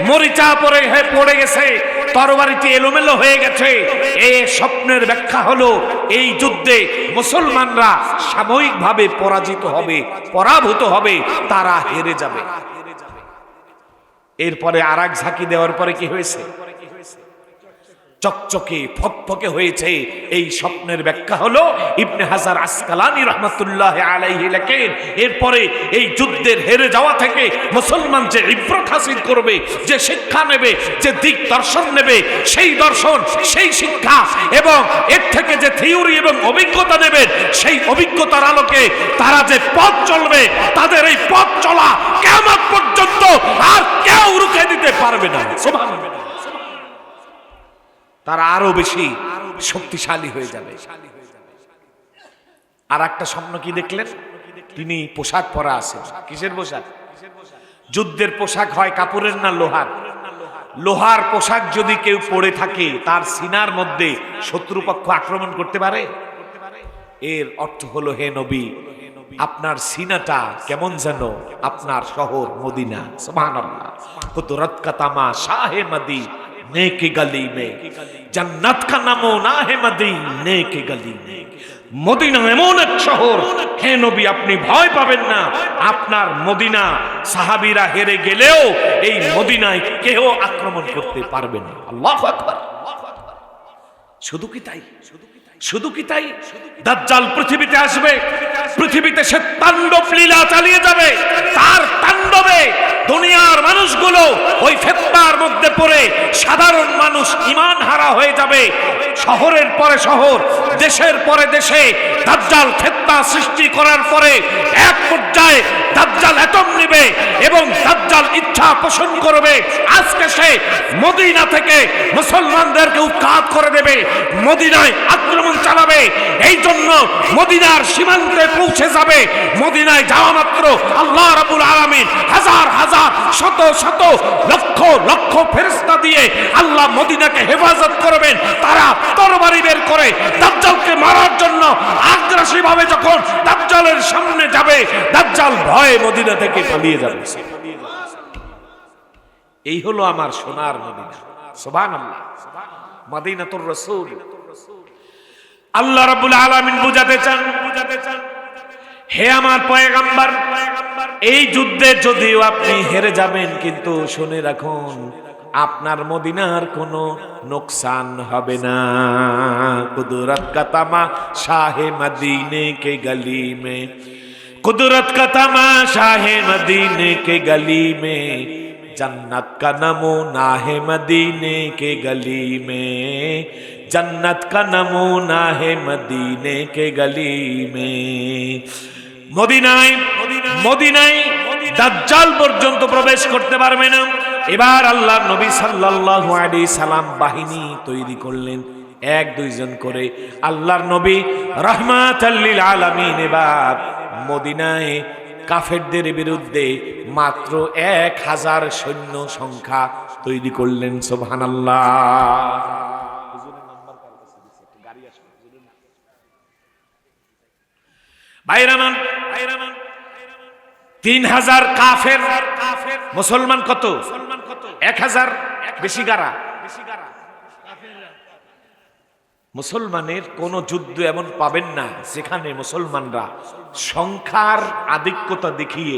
মরিচা পড়ে গেছে, তরবারিটি এলোমেলো হয়ে গেছে। এই স্বপ্নের ব্যাখ্যা হলো এই যুদ্ধে মুসলমানরা সাময়িকভাবে পরাজিত হবে, পরাভূত হবে, তারা হেরে যাবে। এরপরে আরেক ঝাঁকি দেওয়ার পরে কি হয়েছে? চকচকে ফকফকে হয়েছে। এই স্বপ্নের ব্যাখ্যা হলো ইবনে হাজার আসকালানী রাহমাতুল্লাহ আলাইহি লেখেন, এরপরে এই যুদ্ধের হেরে যাওয়া থেকে মুসলমান যে ইবরত হাসিল করবে, যে শিক্ষা নেবে, যে দিক দর্শন নেবে, সেই দর্শন, সেই শিক্ষা এবং এর থেকে যে থিওরি এবং অভিজ্ঞতা নেবে, সেই অভিজ্ঞতার আলোকে তারা যে পথ চলবে, তাদের এই পথ চলা কিয়ামত পর্যন্ত আর কেউ রুখে দিতে পারবে না। সুবহানাল্লাহ। তারা আরো বেশি শক্তিশালী হয়ে যাবে। আর একটা স্বপ্ন কি দেখলেন? তিনি পোশাক পরা আছেন। কিসের পোশাক? যুদ্ধের পোশাক হয় কাপড়ের না লোহার? লোহার পোশাক যদি কেউ পরে থাকে তার সিনার মধ্যে শত্রুপক্ষ আক্রমণ করতে পারে? এর অর্থ হলো, হে নবী, আপনার সিনাটা কেমন যেন আপনার শহর মদিনা। সুবহানাল্লাহ। কুদরত কা তামাশা হে मदीने की गली में, जन्नत का नमूना है मदीने की गली में। মদিনা এমন এক শহর, হে নবী আপনি ভয় পাবেন না, আপনার মদিনা সাহাবীরা হেরে গেলেও এই মদিনায় কেউ আক্রমণ করতে পারবে না। আল্লাহু আকবার। শুধু কি তাই? শুধু কি তাই? দাজ্জাল পৃথিবীতে আসবে, পৃথিবীতে সে তাণ্ডব লীলা চালিয়ে যাবে। তার তাণ্ডবে দুনিয়ার মানুষগুলো ওই ফিতনার মধ্যে পড়ে সাধারণ মানুষ ঈমান হারা হয়ে যাবে। শহরের পরে শহর, দেশের পরে দেশে দাজ্জাল ফিতনা সৃষ্টি করার পরে এক পর্যায়ে দাজ্জাল এতম নেবে এবং দাজ্জাল ইচ্ছা পোষণ করবে আজকে সে মদিনা থেকে মুসলমানদেরকে উৎখাত করে দেবে, মদিনায় আক্রমণ চালাবে। এই জন্য মদিনার সীমান্তে পৌঁছে যাবে। মদিনায় যাওয়া মাত্র আল্লাহ রাব্বুল আলামিন হাজার হাজার, শত শত, লক্ষ লক্ষ ফেরেশতা দিয়ে আল্লাহ মদিনাকে হেফাজত করবেন। তারা তরবারি বের করে দাজ্জালকে মারার জন্য আগ্রাসী ভাবে যখন দাজ্জালের সামনে যাবে, দাজ্জাল ভয়ে মদিনা থেকে পালিয়ে যাবে। এই হলো আমার সোনার মদিনা। সুবহানাল্লাহ। মদিনাতুর রাসূল। আল্লাহ রাব্বুল আলামিন বুঝাতে চান, হে আমার পয়গম্বর, এই যুদ্ধে যদিও আপনি হেরে যাবেন, কিন্তু শুনে রাখুন আপনার মদিনার কোনো নুকসান হবে না। কুদরত কা তামাশা হে মদিনে কে গলি মে, কুদরত কা তামাশা হে মদিনে কে গলি মে, जन्नत का नमूना है मदीने के गली में, जन्नत का नमूना है मदीने के गली में। মদিনায় মদিনায় দাজ্জাল পর্যন্ত প্রবেশ করতে পারবে না। এবার আল্লাহর নবী সাল্লাল্লাহু আলাইহি সাল্লাম বাহিনী তৈরি করলেন। এক দুইজন করে আল্লাহর নবী রাহমাতাল লিল আলামিন এবার মদিনায় কাফেরদের বিরুদ্ধে মাত্র 1000 সৈন্য সংখ্যা তৈরি করলেন। সুবহানাল্লাহ। ভাইরামান 3000 কাফের, মুসলমান কত? 1000। বেশি গারা। মুসলমানের কোন যুদ্ধ এমন পাবেন না যেখানে মুসলমানরা সংখ্যার আধিক্যতা দেখিয়ে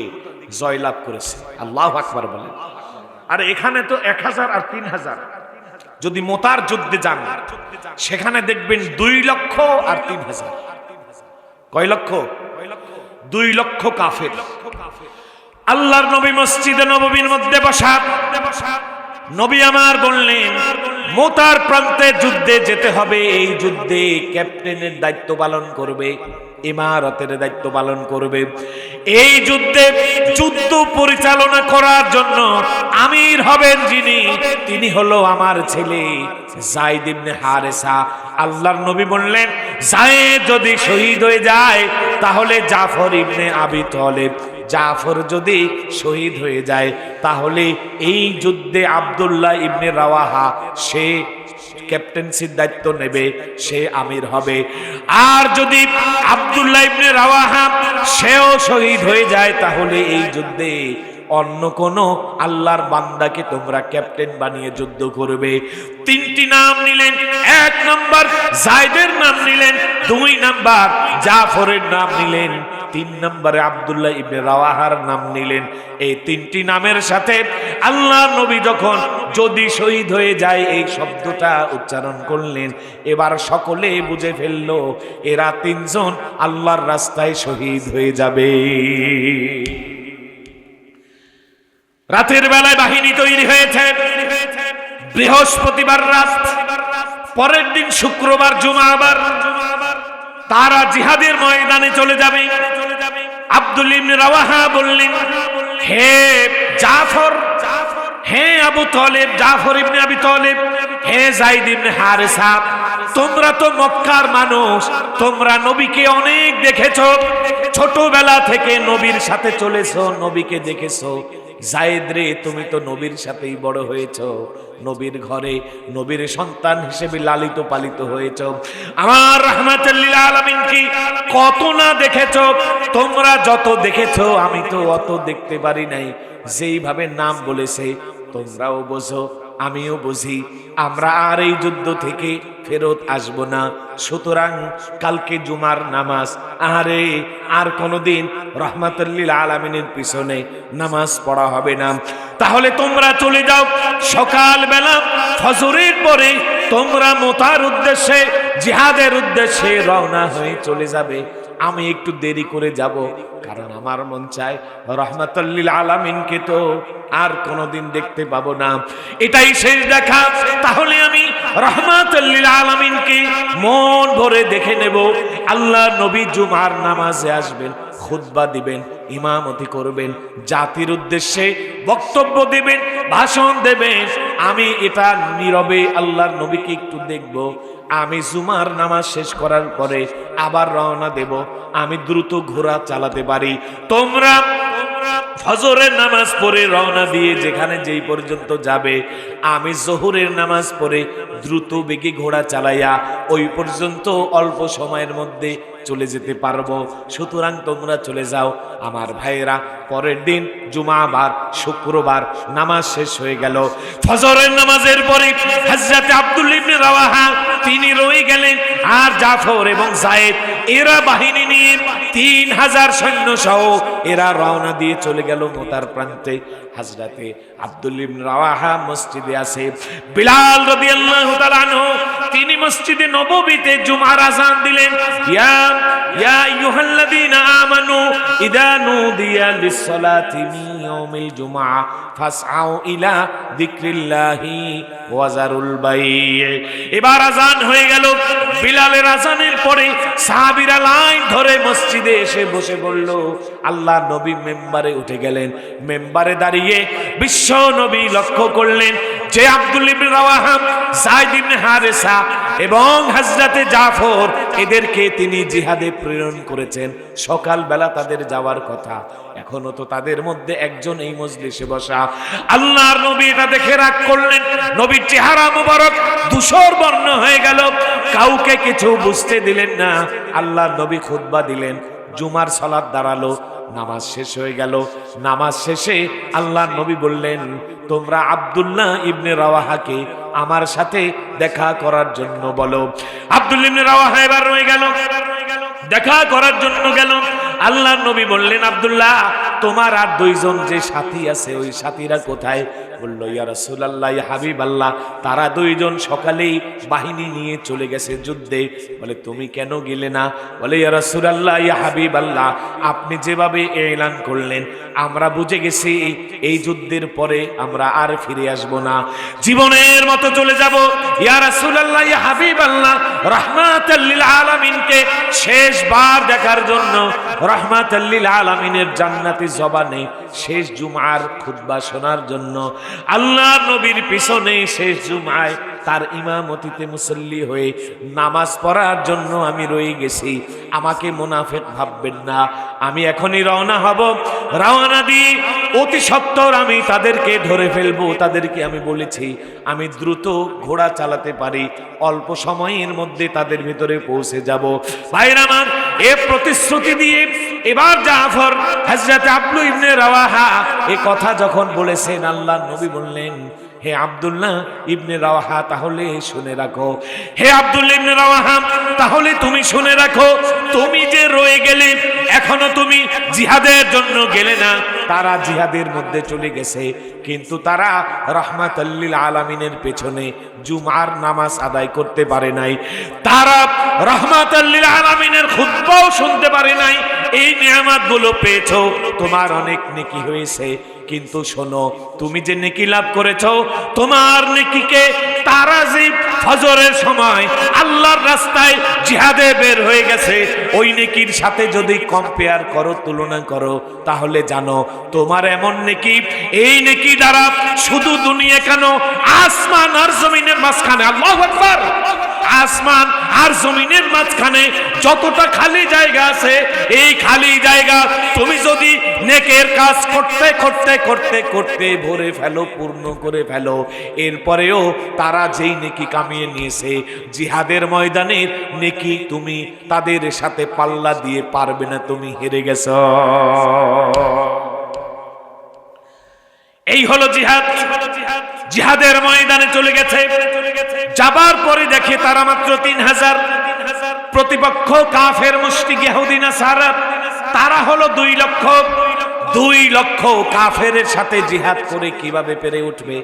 জয়লাভ করেছে। আল্লাহু আকবার বলেন। আর এখানে তো 1000 আর 3000। যদি মোতার যুদ্ধে যান সেখানে দেখবেন 2 লক্ষ আর 3000। কয় লক্ষ? 2 লক্ষ কাফের। আল্লাহর নবী মসজিদে নববীর মধ্যে বসা, নবী আমার বললেন মোতার প্রান্তে যুদ্ধে যেতে হবে। এই যুদ্ধে ক্যাপ্টেনের দায়িত্ব পালন করবে, ইমারতের দায়িত্ব পালন করবে। এই যুদ্ধে যুদ্ধ পরিচালনা করার জন্য আমির হবেন যিনি, তিনি হলো আমার ছেলে যায়েদ ইবনে হারেসা। আল্লাহর নবী বললেন যায়েদ যদি শহীদ হয়ে যায় তাহলে জাফর ইবনে আবি তালেব, জাফর যদি শহীদ হয়ে যায় তাহলে এই যুদ্ধে আব্দুল্লাহ ইবনে রাওয়াহা সে ক্যাপ্টেন্সির দায়িত্ব নেবে, সে আমির হবে। আর যদি আব্দুল্লাহ ইবনে রাওয়াহা সেও শহীদ হয়ে যায় তাহলে এই যুদ্ধে অন্য কোন আল্লাহর বান্দাকে তোমরা ক্যাপ্টেন বানিয়ে যুদ্ধ করবে। 3টি নাম নিলেন। 1 নাম্বার যায়েদের নাম নিলেন, 2 নাম্বার জাফরের নাম নিলেন, 3 নম্বরে আব্দুল্লাহ ইবনে রাওয়াহার নাম নিলেন। এই 3টি নামের সাথে আল্লাহর নবী যখন যদি শহীদ হয়ে যায় এই শব্দটা উচ্চারণ করলেন, এবার সকলে বুঝে ফেললো এরা 3 জন আল্লাহর রাস্তায় শহীদ হয়ে যাবে। রাতের বেলায় বাহিনী তৈরি হয়েছে। বৃহস্পতিবার রাত, পরের দিন শুক্রবার জুমাবার, তারা জিহাদের ময়দানে চলে যাবে। আব্দুল্লাহ ইবনে রাওয়াহা বললেন হে জাফর, হে আবু তালেব, জাফর ইবনে আবি তালেব, হে যায়েদ ইবনে হারেসা, তোমরা তো মক্কার মানুষ, তোমরা নবীকে অনেক দেখেছো, ছোটবেলা থেকে নবীর সাথে চলেছো, নবীকে দেখেছো। যায়েদ রে, তুমি তো নবীর সাথেই বড় হয়েছো, নবীর ঘরে নবীর সন্তান হিসেবে লালিত পালিত হয়েছো। আমার রাহমাতুল লিল আলামিন কি কত না দেখেছো, তোমরা যত দেখেছো আমি তো অত দেখতে পারি নাই। যেইভাবে নাম বলেছে তোমরাও বোঝো, আমিও বুঝি, আমরা আর এই যুদ্ধ থেকে ফেরত আসব না। সুতরাং কালকে জুমার নামাজ আরে আর কোনদিন রাহমাতুল লিল আলামিনের পিছনে নামাজ পড়া হবে না। তাহলে তোমরা চলে যাও, সকালবেলা ফজরের পরে তোমরা মোতার উদ্দেশ্যে, জিহাদের উদ্দেশ্যে রওনা হয়ে চলে যাবে। আমি একটু দেরি করে যাব, কারণ আমার মন চায় রাহমাতুল লিল আলামিনকে তো আর কোনদিন দেখতে পাবো না, এটাই শেষ দেখা। তাহলে আমি রাহমাতুল লিল আলামিনকে মন ভরে দেখে নেব। আল্লাহ নবী জুমার নামাজে আসবেন, খুতবা দিবেন, ইমামতি করবেন, জাতির উদ্দেশ্যে বক্তব্য দিবেন, ভাষণ দেবেন। আমি এটা নীরবে আল্লাহর নবীকে একটু দেখব। আমি জুমার নামাজ শেষ করার পরে আবার রওনা দেব, আমি দ্রুত ঘোড়া চালাতে পারি। তোমরা ফজরের নামাজ পড়ে রওনা দিয়ে যেখানে যেই পর্যন্ত যাবে, আমি জোহরের নামাজ পড়ে দ্রুত বেগে ঘোড়া চালাইয়া ওই পর্যন্ত অল্প সময়ের মধ্যে চলে যেতে পারবো। সুতরাং তোমরা চলে যাও। আমার ভাইয়েরা, পরের দিন জুমাবার শুক্রবার নামাজ শেষ হয়ে গেল। ফজরের নামাজের পরে হযরত আব্দুল্লাহ ইবনে রাওয়াহা তিনি রয়ে গেলেন, আর জাফর এবং যায়েদ এরা বাহিনী নিয়ে 3000 সৈন্য সহ এরা রওনা দিয়ে চলে গেল মোতার প্রান্তে। হযরতে আব্দুল্লাহ ইবনে রাওয়াহা মসজিদে আছে। বিলাল রাদিয়াল্লাহু তাআলা আনহু তিনি মসজিদে নববীতে জুমার আযান দিলেন। ইয়া আইয়ুহাল্লাযীনা আমানু ইযা নুদিয়া লিস-সালাতি মিন ইয়াউমিল জুমআ ফাসআউ ইলা যিকরিল্লাহি ওয়া যারুল বাই'। এবার আযান হয়ে গেল। বিলালের আযানের পরে সাহাবীরা লাইন ধরে মসজিদে এসে বসে পড়ল। আল্লাহর নবী মিম্বারে উঠে গেলেন। মিম্বারে দাঁড়িয়ে বিশ্ব নবী লক্ষ্য করলেন যে আব্দুল্লাহ ইবনে রাওয়াহা, যায়েদ ইবনে হারেসা এবং হযরতে জাফর এদেরকে তিনি জিহাদে প্রেরণ করেছেন। সকালবেলা তাদের যাওয়ার কথা, এখনো তো তাদের মধ্যে একজন এই মজলিসে বসা। আল্লাহর নবী এটা দেখে রাগ করলেন, নবীর চেহারা মুবারক ধূসর বর্ণ হয়ে গেল, কাউকে কিছু বুঝতে দিলেন না। আল্লাহর নবী খুতবা দিলেন, জুমার সালাত দাঁড়ালো, নামাজ শেষ হয়ে গেল। নামাজ শেষে আল্লাহর নবী বললেন, তোমরা আব্দুল্লাহ ইবনে রাওয়াহাকে আমার সাথে দেখা করার জন্য বলো। আব্দুল্লাহ ইবনে রাওয়াহা এবার রয়ে গেল, দেখা করার জন্য গেল। আল্লাহর নবী বললেন, আব্দুল্লাহ তোমার আর দুইজন যে সাথী আছে ওই সাথীরা কোথায়? বলল, ইয়া রাসূলুল্লাহ, ইয়া হাবিবাল্লাহ, তারা দুইজন সকালেই বাহিনী নিয়ে চলে গেছে যুদ্ধে। বলে, তুমি কেন গেলে না? বলে, ইয়া রাসূলুল্লাহ, ইয়া হাবিবাল্লাহ, আপনি যেভাবে এলান করলেন আমরা বুঝে গেছি এই যুদ্ধের পরে আমরা আর ফিরে আসব না, জীবনের মতো চলে যাব। ইয়া রাসূলুল্লাহ, ইয়া হাবিবাল্লাহ, রাহমাতাল লিল আলামিনকে শেষবার দেখার জন্য, রাহমাতাল লিল আলামিনের জান্নাতি জবানে শেষ জুমার খুতবা শোনার জন্য আল্লাহর নবীর পিছনে শেষ জুমায় তার ইমামতিতে মুসল্লি হয়ে নামাজ পড়ার জন্য আমি রয়ে গেছি। আমাকে মুনাফিক ভাববেন না, আমি এখনই রওনা হব। রওনা দিয়ে অতি সত্বর আমি তাদেরকে ধরে ফেলবো। তাদেরকে আমি বলেছি আমি দ্রুত ঘোড়া চালাতে পারি, অল্প সময়ের মধ্যে তাদের ভিতরে পৌঁছে যাব। ভাইরা আমার, এ প্রতিশ্রুতি দিয়ে এবার জাফর হযরত আব্দুল্লাহ ইবনে রাওয়াহা এই কথা যখন বলেছেন, আল্লাহর নবী বললেন, হে আব্দুল্লাহ ইবনে রাওয়াহা, তাহলে শুনে রাখো। হে আব্দুল্লাহ ইবনে রাওয়াহা, তাহলে তুমি শুনে রাখো, তুমি যে রয়ে গেলে, এখনো তুমি জিহাদের জন্য গেলে না। তারা জিহাদের মধ্যে চলে গেছে, কিন্তু তারা রাহমাতাল লিল আলামিনের পেছনে জুমার নামাজ আদায় করতে পারে নাই, তারা রাহমাতাল লিল আলামিনের খুতবাও শুনতে পারে নাই। এই নিয়ামতগুলো পেয়েছো, তোমার অনেক নেকি হয়েছে, কিন্তু শোনো, তুমি যে নেকি লাভ করেছো, তোমার নেকিকে তারা যে ফজরের সময় আল্লাহর রাস্তায় জিহাদে বের হয়ে গেছে ওই নেকির সাথে যদি কম্পেয়ার করো, তুলনা করো, তাহলে জানো তোমার এমন নেকি, এই নেকি দ্বারা শুধু দুনিয়া কেন, আসমান আর জমিনের মাঝখানে, আল্লাহু আকবার, আসমান আর জমিনের মাঝখানে যতটা খালি জায়গা আছে, এই খালি জায়গা তুমি যদি নেকের কাজ করতে করতে করতে করতে ভরে ফেলো, পূর্ণ করে ফেলো, এরপরেও তারা যেই নেকি কামিয়ে নিয়েছে জিহাদের ময়দানের নেকি, তুমি তাদের সাথে পাল্লা দিয়ে পারবে না, তুমি হেরে গেছো। এই হলো জিহাদ। জিহাদের ময়দানে চলে গেছে, যাবার পরে দেখে তারা মাত্র 3000, প্রতিপক্ষ কাফের মুশরিক ইহুদি নাসারা তারা হলো 2 লক্ষ। 2 লক্ষ কাফের সাথে জিহাদ করে কিভাবে পেরে উঠবে,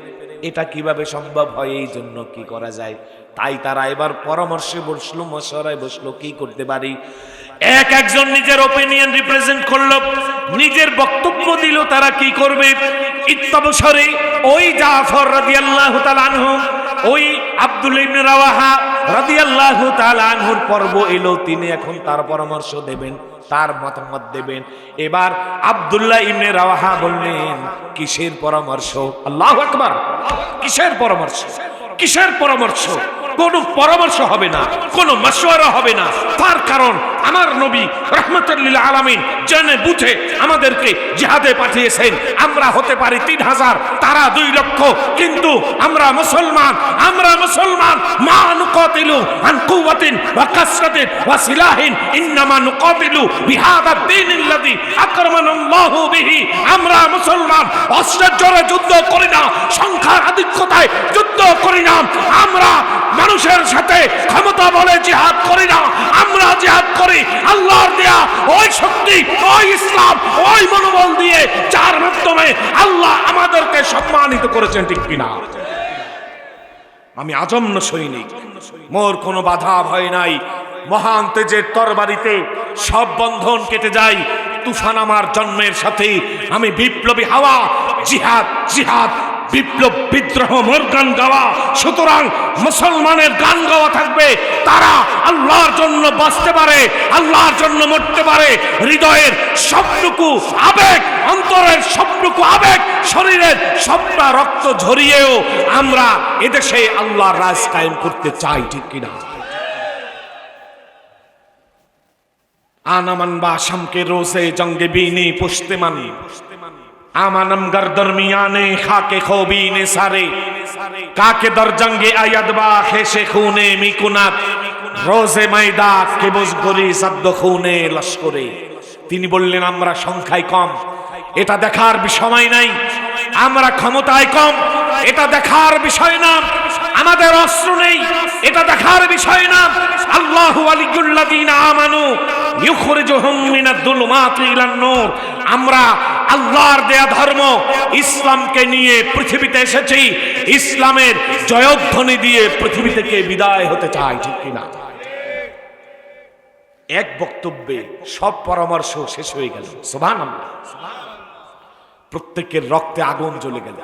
এটা কিভাবে সম্ভব হয়, এই জন্য কি করা যায়। তাই তারা এবার পরামর্শে বসলো, মশওয়ারায় বসলো, কি করতে পারি। এক একজন নিজের ওপিনিয়ন রিপ্রেজেন্ট করলো, নিজের বক্তব্য দিল তারা কি করবে। ইত্তবসরে ওই জাফর রাদিয়াল্লাহু তাআলা আনহু, ওই আব্দুল্লাহ ইবনে রাওয়াহা রাদিয়াল্লাহু তাআলা আনহুর পর্ব এলো, তিনি এখন তার পরামর্শ দেবেন, তার মতামত দেবেন। এবার আব্দুল্লাহ ইবনে রাওয়াহা বললেন, কিসের পরামর্শ? আল্লাহু আকবার, কিসের পরামর্শ? কিসের পরামর্শ? কোনো পরামর্শ হবে না, কোনো মাশওয়ারা হবে না। তার কারণ আমার নবী রাহমাতুল লিল আলামিন জেনে বুঝে আমাদেরকে জিহাদে পাঠিয়েছেন। আমরা হতে পারি 3000, তারা 2 লক্ষ, কিন্তু আমরা মুসলমান, আমরা মুসলমান। মা নুকাতিলু আন কুওয়াতিন ওয়া কাসরাতিন ওয়া সিলাহিন, ইন্নামা নুকাতিলু বিহাদা দ্বীনিল্লাযী আকরামানাল্লাহু বিহি। আমরা মুসলমান, অস্ত্রের জোরে যুদ্ধ করি না, সংখ্যার আধিক্যতায় যুদ্ধ করি না, আমরা মানুষের সাথে ক্ষমতা বলে জিহাদ করি না, আমরা জিহাদ করি আল্লাহর দেয়া ওই শক্তি, ওই ইসলাম, ওই মনোবল দিয়ে, যার মাধ্যমে আল্লাহ আমাদেরকে সম্মানিত করেছেন, ঠিক কিনা? আমি আজন্ম সৈনিক, মোর কোনো বাধা ভয় নাই। মহান তেজের তরবারিতে সব বন্ধন কেটে যায়। তুফান আমার জন্মের সাথে, আমি বিপ্লবী হাওয়া, জিহাদ জিহাদ বিপ্লব বিদ্রোহ মোর গান গাওয়া। সুতরাং মুসলমানের গান গাওয়া থাকবে, তারা আল্লাহর জন্য বাঁচতে পারে, আল্লাহর জন্য মরতে পারে। হৃদয়ের সবটুকু আবেগ, অন্তরের সবটুকু আবেগ, শরীরের সবটা রক্ত ঝরিয়েও আমরা এদেশে আল্লাহর রাজ কায়েম করতে চাই, ঠিক কিনা? आनमन बाशम के रोज़े जंगे बीनी पुश्ते मन आमनम गर दरमियाने खाके खोबीने सारे काके दर जंगे आयदबा खेशे खूने मिकुनात रोज़े मैदा के बुज़गुरी सद्द खूने लश्करे। তিনি বললেন আমরা সংখ্যায় কম, এটা দেখার বিষয় নাই। আমরা ক্ষমতায় কম, এটা দেখার বিষয় না। আমাদের অস্ত্র নেই, এটা দেখার বিষয় না। আল্লাহু ওয়ালিয়ুল্লাযীনা আমানু ইউখরিজুহুম মিনাদ যুলুমাতি ইলান নূর। আমরা আল্লাহর দেয়া ধর্ম ইসলামকে নিয়ে পৃথিবীতে এসেছি, ইসলামের জয়ধ্বনি দিয়ে পৃথিবী থেকে বিদায় হতে চাই, ঠিক কিনা? এক বক্তব্যে সব পরামর্শ শেষ হয়ে গেল। সুবহানাল্লাহ। প্রত্যেকের রক্তে আগুন জ্বলে গেল।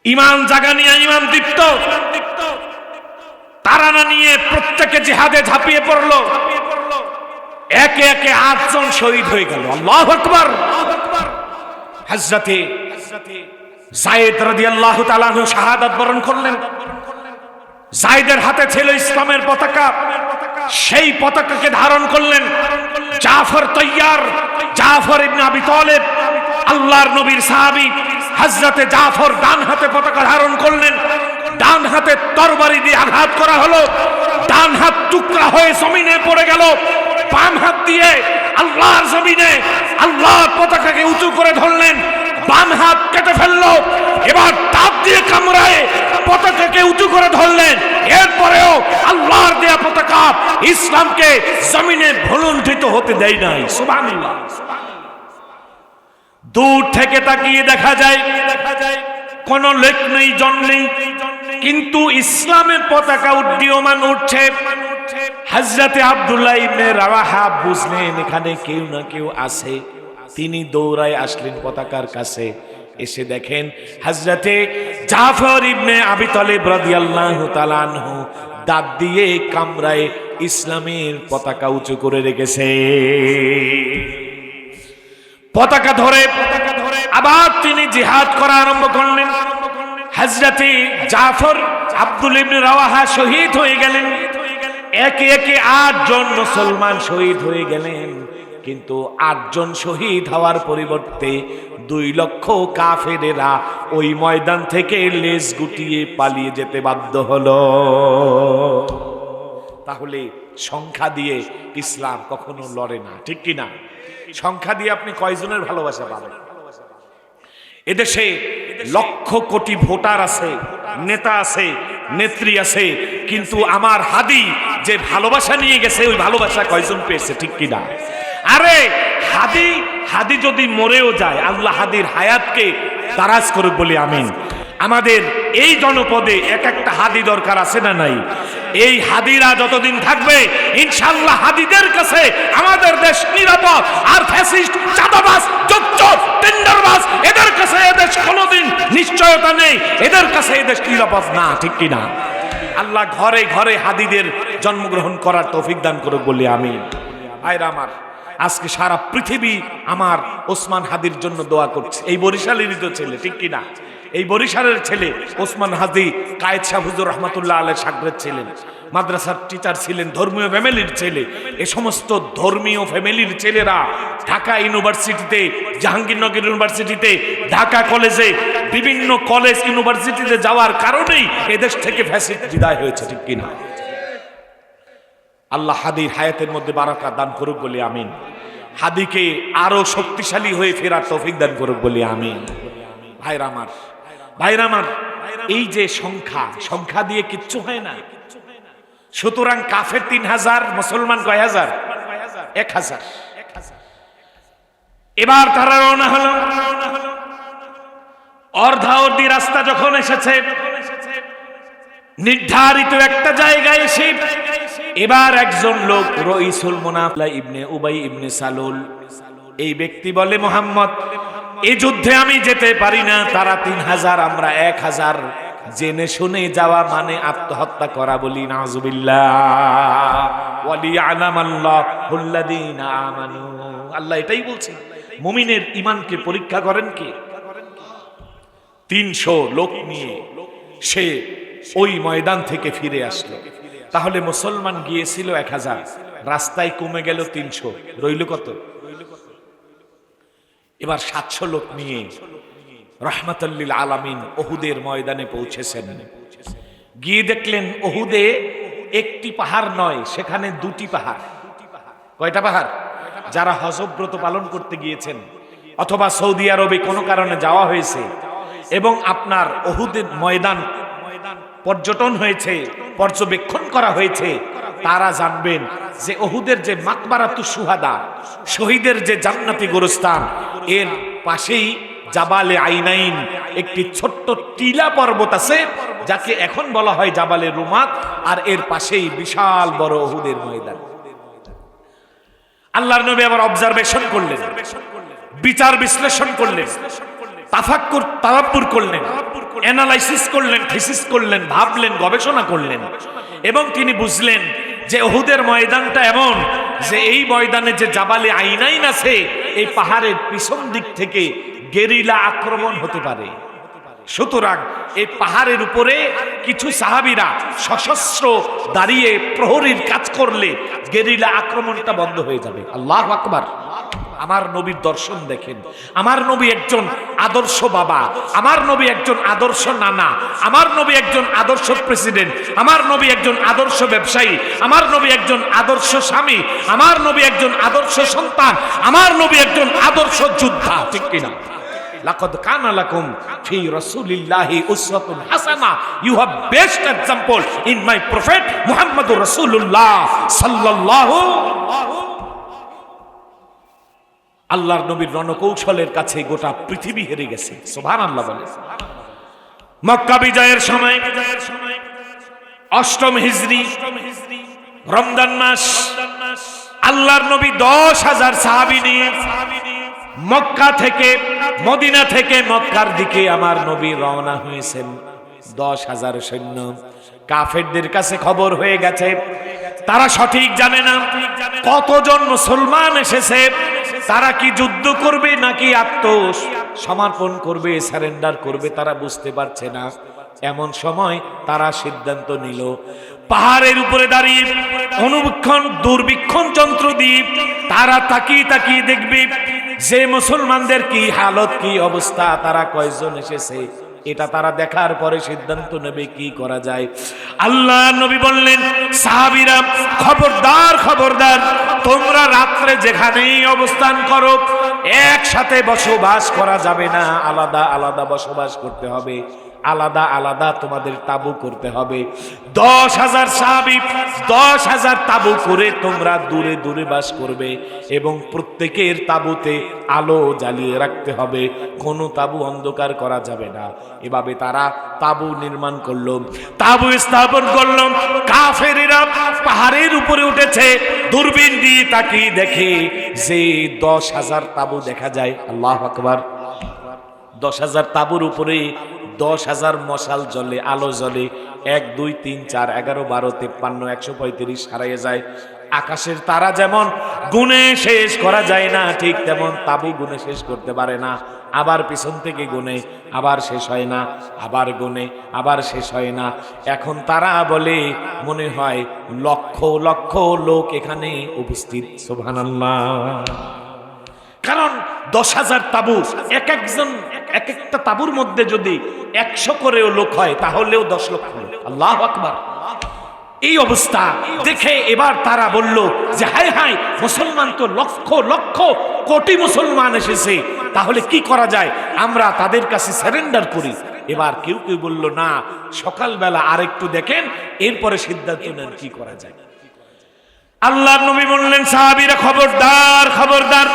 ঈমান জাগানিয়া, ঈমান দীপ্ত তারানা নিয়ে প্রত্যেকে জিহাদে ঝাঁপিয়ে পড়লো। একে একে 8 জন শহীদ হয়ে গেল। আল্লাহু আকবার। হযরতে যায়েদ রাদিয়াল্লাহু তাআলা আনহু শাহাদাত বরণ করলেন। যায়েদের হাতে ছিল ইসলামের পতাকা, সেই পতাকাকে ধারণ করলেন জাফর তৈয়ার, জাফর ইবনে আবি তালেব, আল্লাহর নবীর সাহাবী। হযরতে জাফর ডান হাতে পতাকা ধারণ করলেন, ডান হাতে তরবারি দিয়ে আঘাত করা হলো, ডান হাত টুকরা হয়ে জমিনে পড়ে গেল। বাম হাত দিয়ে আল্লাহর জমিনে আল্লাহর পতাকাকে উঁচু করে ধরলেন, বাম হাত কেটে ফেললো। এবার দাঁত দিয়ে কামড়ায় পতাকাকে উঁচু করে ধরলেন। এরপরেও আল্লাহর দেয়া পতাকা ইসলামকে জমিনে ভুলুণ্ঠিত হতে দেয় নাই। সুবহানাল্লাহ। দূর থেকে তাকিয়ে দেখা যায় কোন লেখ নেই, জন নেই, কিন্তু ইসলামের পতাকা উড্ডীয়মান উঠছে। হযরতে আব্দুল্লাহ ইবনে রাওয়াহা বুঝলেন এখানে কেউ না কেউ আছে। তিনি দৌড়ায় আসলেন পতাকার কাছে। এসে দেখেন হযরতে জাফর ইবনে আবি তালেব রাদিয়াল্লাহু তাআলা আনহু দাঁত দিয়ে কামড়ায় ইসলামের পতাকা উঁচু করে রেখেছে। পতাকা ধরে আবার তিনি জিহাদ করা আরম্ভ করলেন। হযরতে জাফর আব্দুল্লাহ ইবনে রাওয়াহা শহীদ হয়ে গেলেন। একে একে 8 জন মুসলমান শহীদ হয়ে গেলেন। কিন্তু 8 জন শহীদ হওয়ার পরিবর্তে 2 লক্ষ কাফেরেরা ওই ময়দান থেকে লেজ গুটিয়ে পালিয়ে যেতে বাধ্য হলো। তাহলে সংখ্যা দিয়ে ইসলাম কখনো লড়ে না, ঠিক কি না? সংখ্যা দিয়ে আপনি কয়জনের ভালোবাসা পাবেন? এদেশে লক্ষ কোটি ভোটার আছে, নেতা আছে, নেত্রী আছে, কিন্তু আমার হাদি যে ভালোবাসা নিয়ে গেছে ওই ভালোবাসা কয়জন পেয়েছে, ঠিক কি না? আরে হাদি যদি মরেও যায়, আল্লাহ হাদির হায়াতকে দারাজ করুক বলি আমিন। আমাদের এই জনপদে এক একটা হাদি দরকার আছে না নাই? এই হাদিরা যতদিন থাকবে ইনশাআল্লাহ হাদিদের কাছে আমাদের দেশ নিরাপদ। আর ফ্যাসিস্ট, চাঁদাবাজ, চোর, টেন্ডারবাজ এদের কাছে এদেশ কোনোদিন নিশ্চয়তা নেই, এদের কাছে এদেশ নিরাপদ না, ঠিক কি না? আল্লাহ ঘরে ঘরে হাদিদের জন্মগ্রহণ করার তৌফিক দান করুক বলি আমিন। ভাইরা আমার, আজকে সারা পৃথিবী আমার ওসমান হাদির জন্য দোয়া করছে। এই বরিশালেরই তো ছেলে, ঠিক কি না? এই বরিশালের ছেলে ওসমান হাদি কায়েদ শাহ হুজুর রহমাতুল্লাহ আলাইহি সাগরেদ ছিলেন, মাদ্রাসার টিচার ছিলেন, ধর্মীয় ফ্যামিলির ছেলে। এ সমস্ত ধর্মীয় ফ্যামিলির ছেলেরা ঢাকা ইউনিভার্সিটিতে, জাহাঙ্গীরনগর ইউনিভার্সিটিতে, ঢাকা কলেজে, বিভিন্ন কলেজ ইউনিভার্সিটিতে যাওয়ার কারণেই এদেশ থেকে ফ্যাসিস্ট বিদায় হয়েছে, ঠিক কিনা? আল্লাহ হাদির হায়াতের মধ্যে বারাকা দান করুক বলি আমিন। হাদিকে আরো শক্তিশালী হয়ে ফেরার তৌফিক দান করুক বলি আমিন। ভাইরা আমার, এই যে সংখ্যা দিয়ে কিচ্ছু হয় না। সুতরাং কাফের 3000, মুসলমান কয় হাজার? 1000। এবার তারা রওনা হলো। অর্ধাঅর্ধি রাস্তা যখন এসেছে, নির্ধারিত একটা জায়গায় এসে এবার একজন লোক রইসুল মুনাফিক ইবনে উবাই ইবনে সালুল, এই ব্যক্তি বলে, মুহাম্মদ এই যুদ্ধে আমি যেতে পারি না, তারা 3000 আমরা 1000, জেনে শুনে যাওয়া মানে আত্মহত্যা করা, বলি নাউজুবিল্লাহ। ওয়ালিয়ালামাল্লাহুল্লাযীনা আমানু, আল্লাহ এটাই বলছেন, মুমিনের ঈমানকে পরীক্ষা করেন কে? 300 লোক নিয়ে সে ওই ময়দান থেকে ফিরে আসলো। তাহলে মুসলমান গিয়েছিল 1000, রাস্তায় কমে গেল 300, রইল কত? এবার 700 লোক নিয়ে রাহমাতাল লিল আলামিন উহুদের ময়দানে পৌঁছেছেন। গিয়ে দেখলেন উহুদে একটি পাহাড় নয়, সেখানে 2টি পাহাড়। কয়টা পাহাড়? যারা হজব্রত পালন করতে গিয়েছেন অথবা সৌদি আরবে কোনো কারণে যাওয়া হয়েছে এবং আপনার উহুদের ময়দান পর্যটন হয়েছে, পর্যবেক্ষণ করা হয়েছে, তারা জানবেন যে উহুদের যে মাকবারাতুশ শুহাদা, শহীদের যে জান্নাতি গোরস্থান, এর পাশেই জাবালে আইনাইন একটি ছোট্ট টিলা পর্বত আছে, যাকে এখন বলা হয় জাবালে রুমাত, আর এর পাশেই বিশাল বড় উহুদের ময়দান। আল্লাহর নবী আবার অবজারভেশন করলেন, বিচার বিশ্লেষণ করলেন, তাফাক্কুর তাদাব্বুর করলেন, অ্যানালাইসিস করলেন, থিসিস করলেন, ভাবলেন, গবেষণা করলেন, এবং তিনি বুঝলেন যে উহুদের ময়দানটা এমন যে এই ময়দানে যে জাবালে আইনাইন আছে, এই পাহাড়ের পিছন দিক থেকে গেরিলা আক্রমণ হতে পারে। সুতরাং এই পাহাড়ের উপরে কিছু সাহাবীরা সশস্ত্র দাঁড়িয়ে প্রহরীর কাজ করলে গেরিলা আক্রমণটা বন্ধ হয়ে যাবে। আল্লাহু আকবার। আমার নবীর দর্শন দেখেন, আমার নবী একজন আদর্শ বাবা, আমার নবী একজন আদর্শ নানা, আমার নবী একজন আদর্শ প্রেসিডেন্ট, আমার নবী একজন আদর্শ ব্যবসায়ী, আমার নবী একজন আদর্শ স্বামী, আমার নবী একজন আদর্শ সন্তান, আমার নবী একজন আদর্শ যোদ্ধা। ঠিক কিনা? লাকাদ কানা লাকুম ফি রাসূলিল্লাহি উসওয়াতুন হাসানাহ, you have best example in my prophet মুহাম্মদুর রাসূলুল্লাহ সাল্লাল্লাহু। আল্লাহর নবীর রণকৌশলের কাছে গোটা পৃথিবী হেরে গেছে। সুবহানাল্লাহ বলে। মক্কা বিজয়ের সময় 8ম হিজরি রমজান মাস, আল্লাহর নবী 10,000 সাহাবী নিয়ে মক্কা থেকে, মদিনা থেকে মক্কার দিকে আমার নবী রওনা হয়েছেন। 10,000 সৈন্য। কাফেরদের কাছে খবর হয়ে গেছে, তারা সঠিক জানে না কতজন মুসলমান এসেছে, তারা কি যুদ্ধ করবে নাকি আত্মসমর্পণ করবে, সারেন্ডার করবে, তারা বুঝতে পারছে না। এমন সময় তারা সিদ্ধান্ত নিল, পাহাড়ের উপরে দাঁড়িয়ে অনুবীক্ষণ দূরবীক্ষণ যন্ত্র দিয়ে তারা তাকিয়ে তাকিয়ে দেখবে যে মুসলমানদের কি হালত, কি অবস্থা, তারা কয়জন এসেছে, এটা তারা দেখার পরে সিদ্ধান্ত নেবে কি করা যায়। আল্লাহ নবী বললেন, সাহাবীরা খবরদার খবরদার, তোমরা রাত্রে যেখানেই অবস্থান করো একসাথে বসবাস করা যাবে না, আলাদা আলাদা বসবাস করতে হবে, আলাদা আলাদা তোমাদের তাবু করতে হবে। 10,000 সাহাবী 10,000 তাবু করে তোমরা দূরে দূরে বাস করবে এবং প্রত্যেকের তাবুতে আলো জ্বালিয়ে রাখতে হবে, কোনো তাবু অন্ধকার করা যাবে না। এভাবে তারা তাবু নির্মাণ করলো, তাবু স্থাপন করলো। কাফেরেরা পাহাড়ের উপরে উঠেছে, দূরবীন দিয়ে তাকিয়ে দেখে যে 10,000 তাবু দেখা যায়। আল্লাহু আকবার। 10,000 তাবুর উপরে 10,000 মশাল জ্বলে, আলো জ্বলে। 1 2 3 4 11 12 53 135 হারিয়ে যায়। আকাশের তারা যেমন গুণে শেষ করা যায় না, ঠিক তেমন তাবু গুণে শেষ করতে পারে না। আবার পিছন থেকে গুণে, আবার শেষ হয় না, আবার গুণে, আবার শেষ হয় না। এখন তারা বলে মনে হয় লক্ষ লক্ষ লোক এখানে উপস্থিত। সুবহানাল্লাহ। কারণ 10,000 তাবু, এক একজন এক একটা তাবুর মধ্যে যদি 100 করেও লোক হয় তাহলেও 10 লক্ষ লোক। আল্লাহু আকবার। এই অবস্থা দেখে এবার তারা বলল যে হায় হায়, মুসলমান তো লক্ষ লক্ষ কোটি মুসলমান এসেছে, তাহলে কি করা যায়, আমরা তাদের কাছে সারেন্ডার করি। এবার কেউ কেউ বলল না, সকালবেলা আরেকটু দেখেন, এরপরে সিদ্ধান্ত নেন কি করা যায়। আল্লাহর নবী বললেন, সাহাবীরা খবরদার খবরদার,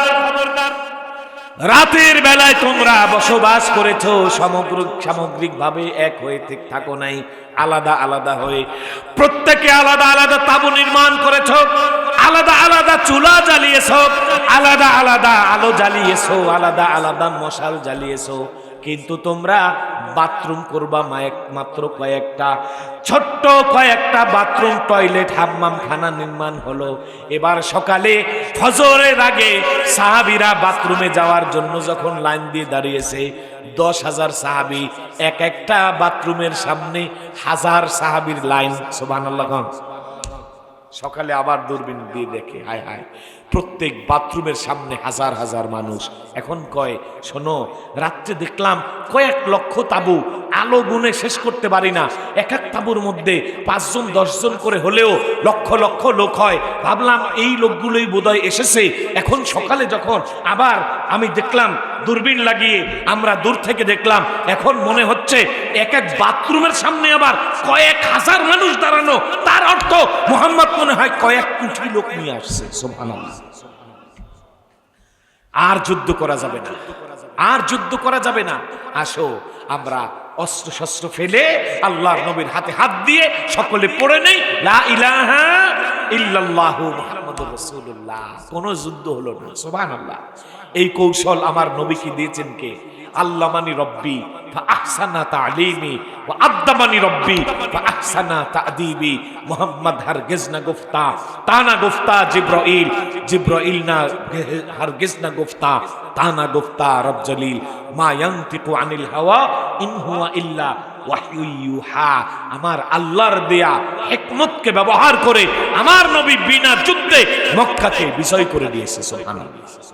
রাতের বেলায় তোমরা বসবাস করেছো, সামগ্রিকভাবে এক হয়ে থাকো নাই, আলাদা আলাদা হয়ে প্রত্যেকে আলাদা আলাদা তাবু নির্মাণ করেছো। আলাদা আলাদা চুলা জ্বালিয়েছো, আলাদা আলাদা আলো জ্বালিয়েছো, আলাদা আলাদা মশাল জ্বালিয়েছো, কিন্তু তোমরা বাথরুম করবা মাত্র কয়েকটা, ছোট্ট কয়েকটা বাথরুম, টয়লেট, হাম্মাম খানা নির্মাণ হলো। এবার সকালে ফজরের আগে সাহাবীরা বাথরুমে যাওয়ার জন্য যখন লাইন দিয়ে দাঁড়িয়েছে, 10,000 সাহাবী, এক একটা বাথরুমের সামনে 1000 সাহাবীর লাইন। সুবহানাল্লাহ। সকালে আবার দূরবীন দিয়ে দেখে, হায় হায়, প্রত্যেক বাথরুমের সামনে হাজার হাজার মানুষ। এখন কয়, শোনো, রাত্রে দেখলাম কয়েক লক্ষ তাবু, আলো গুনে শেষ করতে পারি না, এক এক তাবুর মধ্যে 5 জন 10 জন করে হলেও লক্ষ লক্ষ লোক হয়। ভাবলাম এই লোকগুলোই বোধহয় এসেছে। এখন সকালে যখন আবার আমি দেখলাম দূরবীন লাগিয়ে, আমরা দূর থেকে দেখলাম, এখন মনে হচ্ছে এক এক বাথরুমের সামনে আবার কয়েক হাজার মানুষ দাঁড়ানো। তার অর্থ মুহাম্মদ মনে হয় কয়েক কোটি লোক নিয়ে আসছে। সুবহানাল্লাহ। আর যুদ্ধ করা যাবে না, আর যুদ্ধ করা যাবে না। আসো আমরা অস্ত্র শস্ত্র ফেলে আল্লাহর নবীর হাতে হাত দিয়ে সকলে পড়ে নেই লা ইলাহা ইল্লাল্লাহু মুহাম্মাদুর রাসূলুল্লাহ। কোনো যুদ্ধ হলো না। সুবহানাল্লাহ। এই কৌশল আমার নবীকে দিয়েছেন কে? আল্লামানি রব্বি ফাআহসানা তা'লিমি ওয়া আদ্দামানি রব্বি ফাআহসানা তা'দীবি। মুহাম্মদ হারগিজ না গুফতা, তানা গুফতা জিব্রাইল, জিব্রাইল না হারগিজ না গুফতা, তানা গুফতা রব জলিল। মা ইয়ানতিকু আনিল হাওয়া ইন হুয়া ইল্লা ওয়াহয়ু ইউহা। আমার আল্লাহর দেয়া হিকমতকে ব্যবহার করে আমার নবী বিনা যুদ্ধে মক্কাকে বিজয় করে দিয়েছে। সুবহানাল্লাহ।